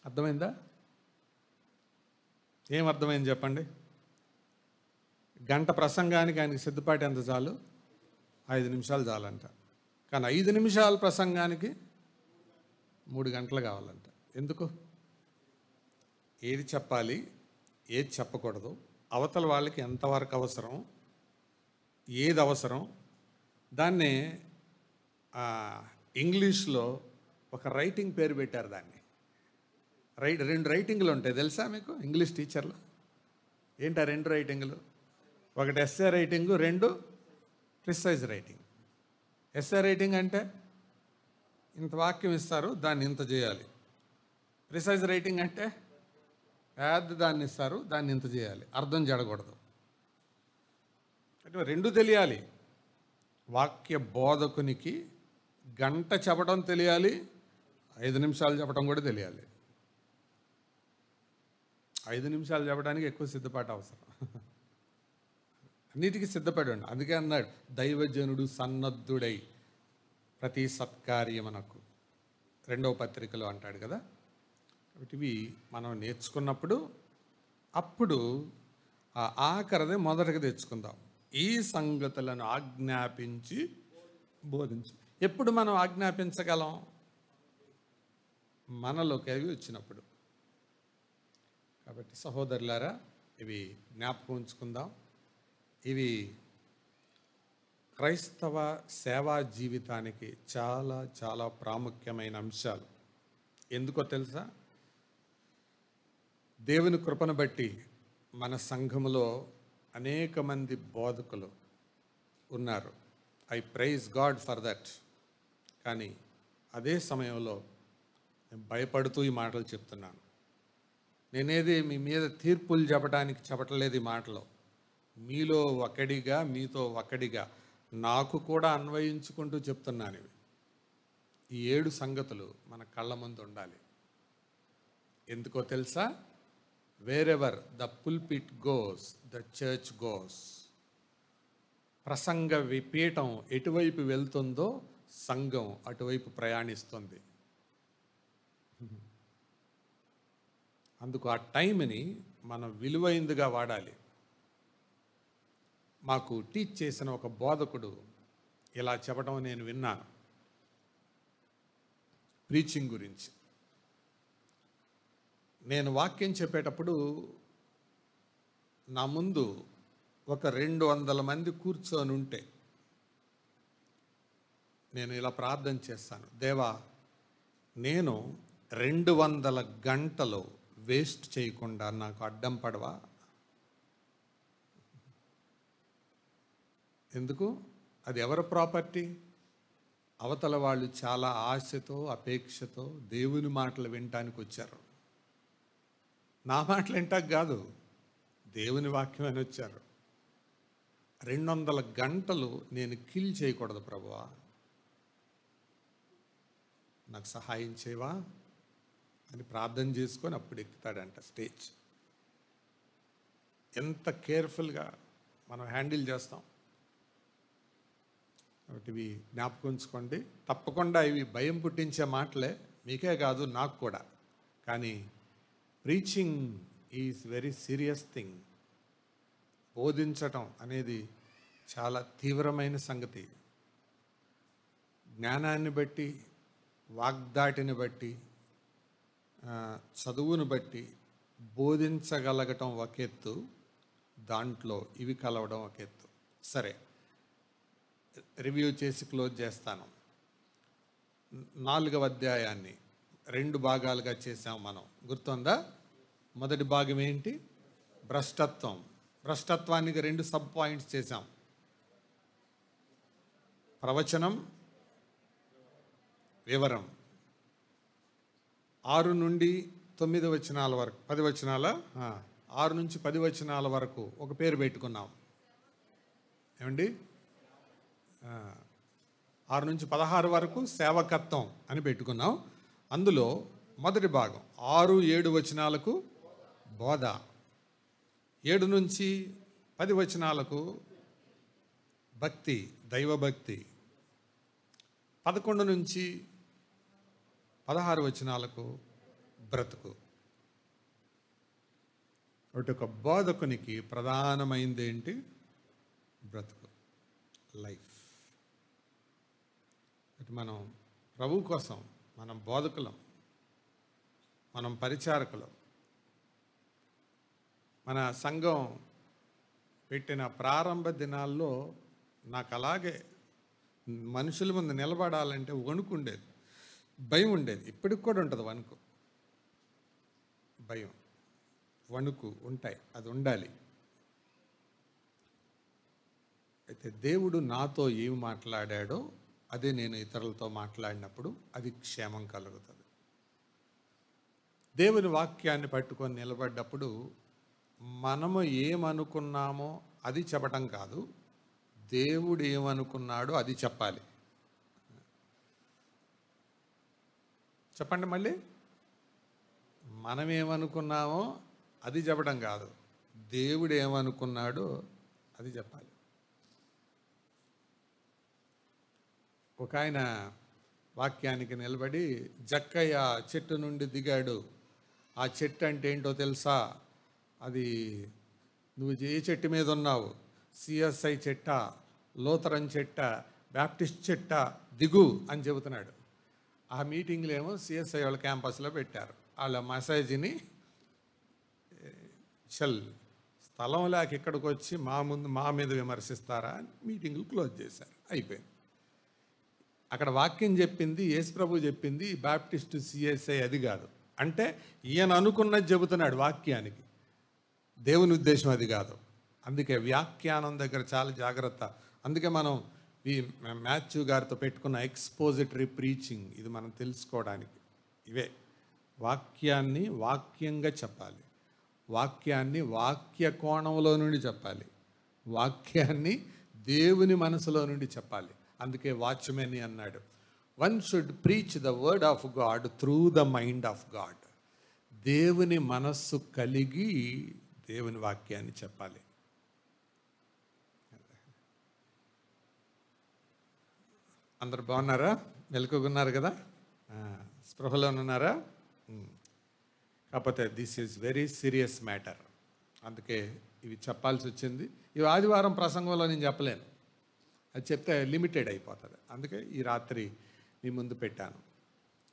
అర్థమైందా? ఏం అర్థమైంది చెప్పండి? గంట ప్రసంగానికి ఆయనకి సిద్ధపాటి ఎంత చాలు? 5 నిమిషాలు చాలంట. కానీ 5 నిమిషాల ప్రసంగానికి 3 గంటలు కావాలంట. ఎందుకు? ఏది చెప్పాలి, ఏది చెప్పకూడదు, అవతల వాళ్ళకి ఎంతవరకు అవసరం, ఏది అవసరం, దాన్నే ఇంగ్లీష్లో ఒక రైటింగ్ పేరు పెట్టారు. దాన్ని 2 రైటింగ్లు ఉంటాయి తెలుసా మీకు ఇంగ్లీష్ టీచర్లు? ఏంటి ఆ 2 రైటింగ్లు? ఒకటి essay writing, 2 precise writing. Essay writing అంటే ఇంత వాక్యం ఇస్తారు, దాన్ని ఇంత చేయాలి. ప్రిసైజ్ రైటింగ్ అంటే పెద్ద దాన్ని ఇస్తారు, దాన్ని ఇంత చేయాలి, అర్థం జడకూడదు. అంటే 2 తెలియాలి. వాక్య బోధకునికి గంట చెప్పడం తెలియాలి, 5 నిమిషాలు చెప్పడం కూడా తెలియాలి. 5 నిమిషాలు చెప్పడానికి ఎక్కువ సిద్ధపాటు అవసరం. అన్నిటికీ సిద్ధపడి ఉండి. అందుకే అన్నాడు, దైవజనుడు సన్నద్ధుడై ప్రతి సత్కార్యమునకు, 2వ పత్రికలో అంటాడు కదా. కాబట్టి ఇవి మనం నేర్చుకున్నప్పుడు అప్పుడు ఆ ఆఖరిది మొదటగా తెచ్చుకుందాం. ఈ సంగతులను ఆజ్ఞాపించి బోధించు. ఎప్పుడు మనం ఆజ్ఞాపించగలం? మనలోకి అవి వచ్చినప్పుడు. కాబట్టి సహోదరులారా, ఇవి జ్ఞాపకం ఉంచుకుందాం. ఇవి క్రైస్తవ సేవా జీవితానికి చాలా చాలా ప్రాముఖ్యమైన అంశాలు. ఎందుకో తెలుసా? దేవుని కృపను బట్టి మన సంఘములో అనేక మంది బోధకులు ఉన్నారు. I praise God for that. కానీ అదే సమయంలో నేను భయపడుతూ ఈ మాటలు చెప్తున్నాను. నేనేది మీ మీద తీర్పులు చెప్పట్లేదు ఈ మాటలో. మీలో ఒకడిగా, మీతో ఒకడిగా నాకు కూడా అన్వయించుకుంటూ చెప్తున్నాను ఇవి. ఈ 7 సంగతులు మన కళ్ళ ముందు ఉండాలి. ఎందుకో తెలుసా? Wherever the pulpit goes the church goes. ప్రసంగ విపీఠం ఎటువైపు వెళ్తుందో సంఘం అటువైపు ప్రయాణిస్తుంది. అందుకు ఆ టైంని మనం విలువైందిగా వాడాలి. మాకు టీచ్ చేసిన ఒక బోధకుడు ఇలా చెప్పడం నేను విన్నాను ప్రీచింగ్ గురించి. నేను వాక్యం చెప్పేటప్పుడు నా ముందు ఒక 200 మంది కూర్చొని ఉంటే నేను ఇలా ప్రార్థన చేస్తాను, దేవా నేను 200 గంటలు వేస్ట్ చేయకుండా నాకు అడ్డం పడవా? ఎందుకు? అది ఎవరి ప్రాపర్టీ? అవతల వాళ్ళు చాలా ఆశతో అపేక్షతో దేవుని మాటలు వినటానికి వచ్చారు. నా మాటలు వింటానికి కాదు, దేవుని వాక్యం అని వచ్చారు. 200 గంటలు నేను కిల్ చేయకూడదు ప్రభువా, నాకు సహాయం చేయవా అని ప్రార్థన చేసుకొని అప్పుడు ఎక్కుతాడంట స్టేజ్. ఎంత కేర్ఫుల్గా మనం హ్యాండిల్ చేస్తాం. కాబట్టి ఇవి జ్ఞాపకం ఉంచుకోండి. తప్పకుండా ఇవి భయం పుట్టించే మాటలే, మీకే కాదు నాకు కూడా. కానీ preaching is very serious thing. బోధించటం అనేది చాలా తీవ్రమైన సంగతి. జ్ఞానాన్ని బట్టి, వాగ్దాటిని బట్టి, చదువును బట్టి బోధించగలగటం ఒక ఎత్తు, దాంట్లో ఇవి కలవడం ఒక ఎత్తు. సరే, రివ్యూ చేసి క్లోజ్ చేస్తాను. 4వ అధ్యాయాన్ని 2 భాగాలుగా చేసాం మనం, గుర్తుందా? మొదటి భాగం ఏంటి? భ్రష్టత్వం. భ్రష్టత్వానికి 2 సబ్ పాయింట్స్ చేసాం. ప్రవచనం, వివరం. 6 నుండి 9 వచనాల వరకు, 10 వచనాల 6 నుంచి 10 వచనాల వరకు ఒక పేరు పెట్టుకున్నాం. ఏమండి? 6 నుంచి 16 వరకు సేవకత్వం అని పెట్టుకున్నాం. అందులో మొదటి భాగం 6, 7 వచనాలకు బోధ, 7 నుంచి 10 వచనాలకు భక్తి, దైవభక్తి, 11 నుంచి 16 వచనాలకు బ్రతుకు. ఒకటి, ఒక బోధకునికి ప్రధానమైంది ఏంటి? బ్రతుకు, లైఫ్. మనం ప్రభు కోసం, మనం బోధకులం, మనం పరిచారకులం. మన సంఘం పెట్టిన ప్రారంభ దినాల్లో నాకు అలాగే మనుషుల ముందు నిలబడాలంటే వణుకు ఉండేది, భయం ఉండేది. ఇప్పటికి కూడా ఉంటుంది వణుకు, భయం, వణుకు ఉంటాయి. అది ఉండాలి. అయితే దేవుడు నాతో ఏమి మాట్లాడాడో అదే నేను ఇతరులతో మాట్లాడినప్పుడు అది క్షేమం కలుగుతుంది. దేవుని వాక్యాన్ని పట్టుకొని నిలబడ్డప్పుడు మనము ఏమనుకున్నామో అది చెప్పటం కాదు, దేవుడు ఏమనుకున్నాడో అది చెప్పాలి. చెప్పండి మళ్ళీ. మనం ఏమనుకున్నామో అది చెప్పడం కాదు, దేవుడు ఏమనుకున్నాడో అది చెప్పాలి. ఒక ఆయన వాక్యానికి నిలబడి, జక్కయ్య చెట్టు నుండి దిగాడు, ఆ చెట్టు అంటే ఏంటో తెలుసా? అది నువ్వు ఏ చెట్టు మీద ఉన్నావు? సిఎస్ఐ చెట్ట, లూథరన్ చెట్ట, బ్యాప్టిస్ట్ చెట్ట, దిగు అని చెబుతున్నాడు. ఆ మీటింగ్లో ఏమో సిఎస్ఐ వాళ్ళ క్యాంపస్లో పెట్టారు. వాళ్ళ మెసేజ్ని స్థలం లేక ఇక్కడికి వచ్చి మా మీద విమర్శిస్తారా అని మీటింగ్లు క్లోజ్ చేశారు. అయిపోయింది. అక్కడ వాక్యం చెప్పింది, యేసుప్రభు చెప్పింది బాప్టిస్ట్ సిఎస్ఐ అది కాదు. అంటే ఈయన అనుకున్నది చెబుతున్నాడు వాక్యానికి, దేవుని ఉద్దేశం అది కాదు. అందుకే వ్యాఖ్యానం దగ్గర చాలా జాగ్రత్త. అందుకే మనం ఈ మాథ్యూ గారితో పెట్టుకున్న ఎక్స్పోజిటరీ ప్రీచింగ్, ఇది మనం తెలుసుకోవడానికి. ఇవే వాక్యాన్ని వాక్యంగా చెప్పాలి, వాక్యాన్ని వాక్య కోణంలో నుండి చెప్పాలి, వాక్యాన్ని దేవుని మనసులో నుండి చెప్పాలి. అందుకే వాచ్మెన్ అన్నాడు, one should preach the word of God through the mind of God. దేవుని మనస్సు కలిగి దేవుని వాక్యాన్ని చెప్పాలి. అందరు బాగున్నారా? మెలకుగున్నారు కదా? స్పృహలో ఉన్నారా? కాకపోతే this is very serious matter. అందుకే ఇవి చెప్పాల్సి వచ్చింది. ఇవి ఆదివారం ప్రసంగంలో నేను చెప్పలేను, అది చెప్తే లిమిటెడ్ అయిపోతుంది. అందుకే ఈ రాత్రి మీ ముందు పెట్టాను.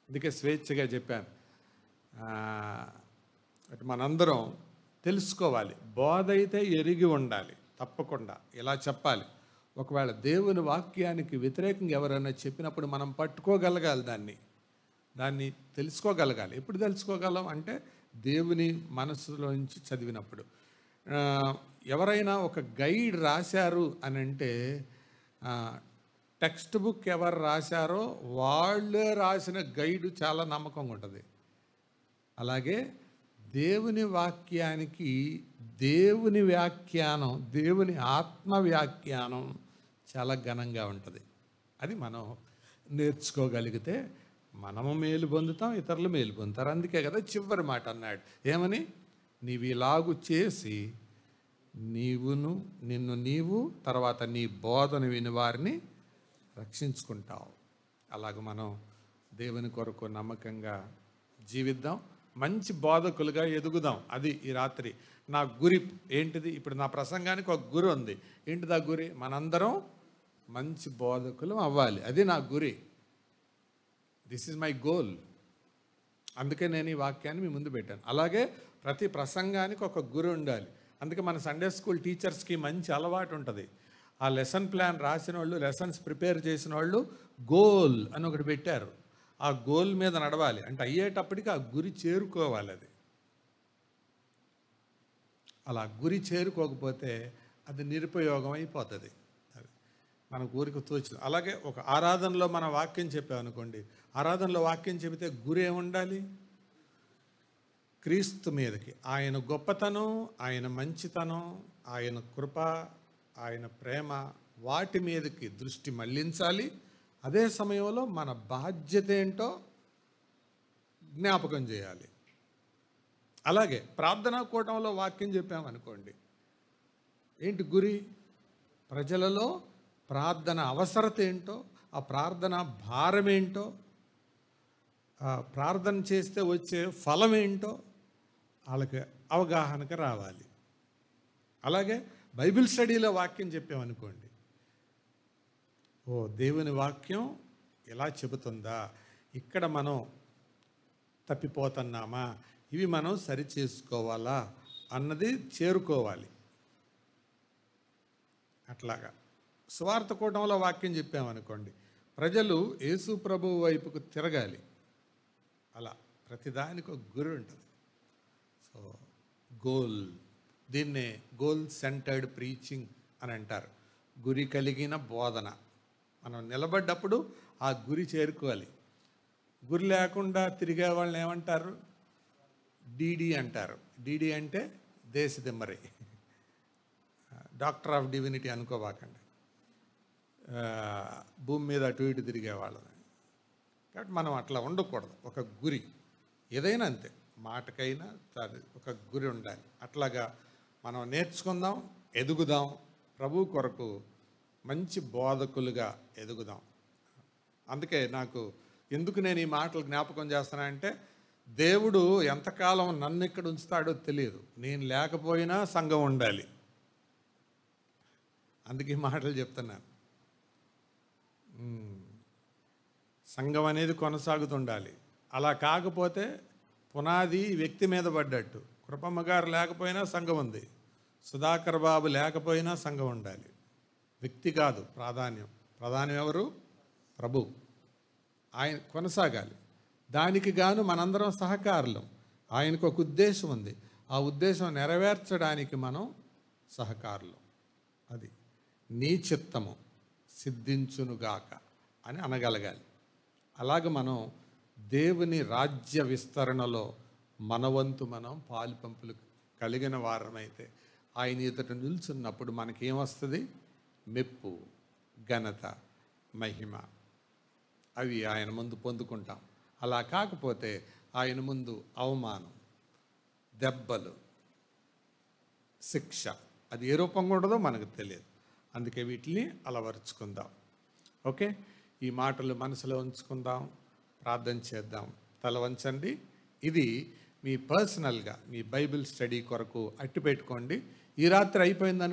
అందుకే స్వేచ్ఛగా చెప్పాను. మనందరం తెలుసుకోవాలి, బోధ అయితే ఎరిగి ఉండాలి, తప్పకుండా ఇలా చెప్పాలి. ఒకవేళ దేవుని వాక్యానికి వ్యతిరేకంగా ఎవరైనా చెప్పినప్పుడు మనం పట్టుకోగలగాలి, దాన్ని తెలుసుకోగలగాలి. ఎప్పుడు తెలుసుకోగలం అంటే దేవుని మనసులోంచి చదివినప్పుడు. ఎవరైనా ఒక గైడ్ రాశారు అని అంటే టెక్స్ట్ బుక్ ఎవరు రాశారో వాళ్ళే రాసిన గైడ్ చాలా నమ్మకంగా ఉంటుంది. అలాగే దేవుని వాక్యానికి దేవుని వ్యాఖ్యానం, దేవుని ఆత్మ వ్యాఖ్యానం చాలా ఘనంగా ఉంటుంది. అది మనం నేర్చుకోగలిగితే మనము మేలు పొందుతాం, ఇతరులు మేలు పొందుతారు. అందుకే కదా చివరి మాట అన్నాడు, ఏమని? నీవు ఇలాగు చేసి నిన్ను నీవు తర్వాత నీ బోధన విని వారిని రక్షించుకుంటావు. అలాగ మనం దేవుని కొరకు నమ్మకంగా జీవిద్దాం, మంచి బోధకులుగా ఎదుగుదాం. అది ఈ రాత్రి నా గురి. ఏంటిది? ఇప్పుడు నా ప్రసంగానికి ఒక గురి ఉంది. ఏంటిది ఆ గురి? మనందరం మంచి బోధకులు అవ్వాలి. అది నా గురి. This is my goal. అందుకే నేను ఈ వాక్యాన్ని మీ ముందు పెట్టాను. అలాగే ప్రతి ప్రసంగానికి ఒక గురి ఉండాలి. అందుకే మన సండే స్కూల్ టీచర్స్కి మంచి అలవాటు ఉంటుంది. ఆ లెసన్ ప్లాన్ రాసిన వాళ్ళు, లెసన్స్ ప్రిపేర్ చేసిన వాళ్ళు గోల్ అని ఒకటి పెట్టారు. ఆ గోల్ మీద నడవాలి. అంటే అయ్యేటప్పటికి ఆ గురి చేరుకోవాలి. అది అలా గురి చేరుకోకపోతే అది నిరుపయోగం అయిపోతుంది. అది మనకు ఊరికి తోచదు. అలాగే ఒక ఆరాధనలో మన వాక్యం చెప్పామనుకోండి, ఆరాధనలో వాక్యం చెబితే గురి ఏముండాలి? క్రీస్తు మీదకి, ఆయన గొప్పతనం, ఆయన మంచితనం, ఆయన కృప, ఆయన ప్రేమ, వాటి మీదకి దృష్టి మళ్లించాలి. అదే సమయంలో మన బాధ్యత ఏంటో జ్ఞాపకం చేయాలి. అలాగే ప్రార్థనా కూటంలో వాక్యం చెప్పామనుకోండి, ఏంటి గురి? ప్రజలలో ప్రార్థన అవసరత ఏంటో, ఆ ప్రార్థన భారం ఏంటో, ప్రార్థన చేస్తే వచ్చే ఫలం ఏంటో వాళ్ళకి అవగాహనకు రావాలి. అలాగే బైబిల్ స్టడీలో వాక్యం చెప్పామనుకోండి, ఓ దేవుని వాక్యం ఎలా చెబుతుందా, ఇక్కడ మనం తప్పిపోతున్నామా, ఇవి మనం సరి చేసుకోవాలా అన్నది చేరుకోవాలి. అట్లాగా సువార్త కూటంలో వాక్యం చెప్పామనుకోండి, ప్రజలు యేసు ప్రభువు వైపుకు తిరగాలి. అలా ప్రతిదానికి ఒక గురి ఉంటుంది. సో గోల్, దీన్నే గోల్ సెంటర్డ్ ప్రీచింగ్ అని అంటారు. గురి కలిగిన బోధన. మనం నిలబడ్డప్పుడు ఆ గురి చేరుకోవాలి. గురి లేకుండా తిరిగే వాళ్ళని ఏమంటారు? డీడీ అంటారు. డీడీ అంటే దేశదిమ్మరి, డాక్టర్ ఆఫ్ డివినిటీ అనుకోబాకండి. భూమి మీద అటు ఇటు తిరిగేవాళ్ళని. కాబట్టి మనం అట్లా ఉండకూడదు. ఒక గురి, ఏదైనా అంతే, మాటకైనా ఒక గురి ఉండాలి. అట్లాగా మనం నేర్చుకుందాం, ఎదుగుదాం, ప్రభు కొరకు మంచి బోధకులుగా ఎదుగుదాం. అందుకే ఎందుకు నేను ఈ మాటలు జ్ఞాపకం చేస్తానంటే, దేవుడు ఎంతకాలం నన్ను ఇక్కడ ఉంచుతాడో తెలియదు. నేను లేకపోయినా సంఘం ఉండాలి. అందుకే ఈ మాటలు చెప్తున్నాను. సంఘం అనేది కొనసాగుతుండాలి. అలా కాకపోతే పునాది వ్యక్తి మీద పడ్డట్టు. కృపమ్మ గారు లేకపోయినా సంఘం ఉంది, సుధాకర్ బాబు లేకపోయినా సంఘం ఉండాలి. వ్యక్తి కాదు ప్రాధాన్యం. ప్రాధాన్యం ఎవరు? ప్రభు. ఆయన కొనసాగాలి. దానికి గాను మనందరం సహకారులం. ఆయనకు ఒక ఉద్దేశం ఉంది, ఆ ఉద్దేశం నెరవేర్చడానికి మనం సహకారులం. అది నీ చిత్తము సిద్ధించునుగాక అని అనగలగాలి. అలాగ మనం దేవుని రాజ్య విస్తరణలో మనవంతు మనం పాలు పంపులు కలిగిన వారమైతే ఆయన ఎదుట నిల్చున్నప్పుడు మనకేమొస్తుంది? మెప్పు, ఘనత, మహిమ అవి ఆయన ముందు పొందుకుంటాం. అలా కాకపోతే ఆయన ముందు అవమానం, దెబ్బలు, శిక్ష, అది ఏ రూపంగా ఉండదో మనకు తెలియదు. అందుకే వీటిని అలవరుచుకుందాం. ఓకే, ఈ మాటలు మనసులో ఉంచుకుందాం, ప్రార్థన చేద్దాం. తల వంచండి. ఇది మీ పర్సనల్గా మీ బైబిల్ స్టడీ కొరకు అట్టి పెట్టుకోండి. ఈ రాత్రి అయిపోయిందని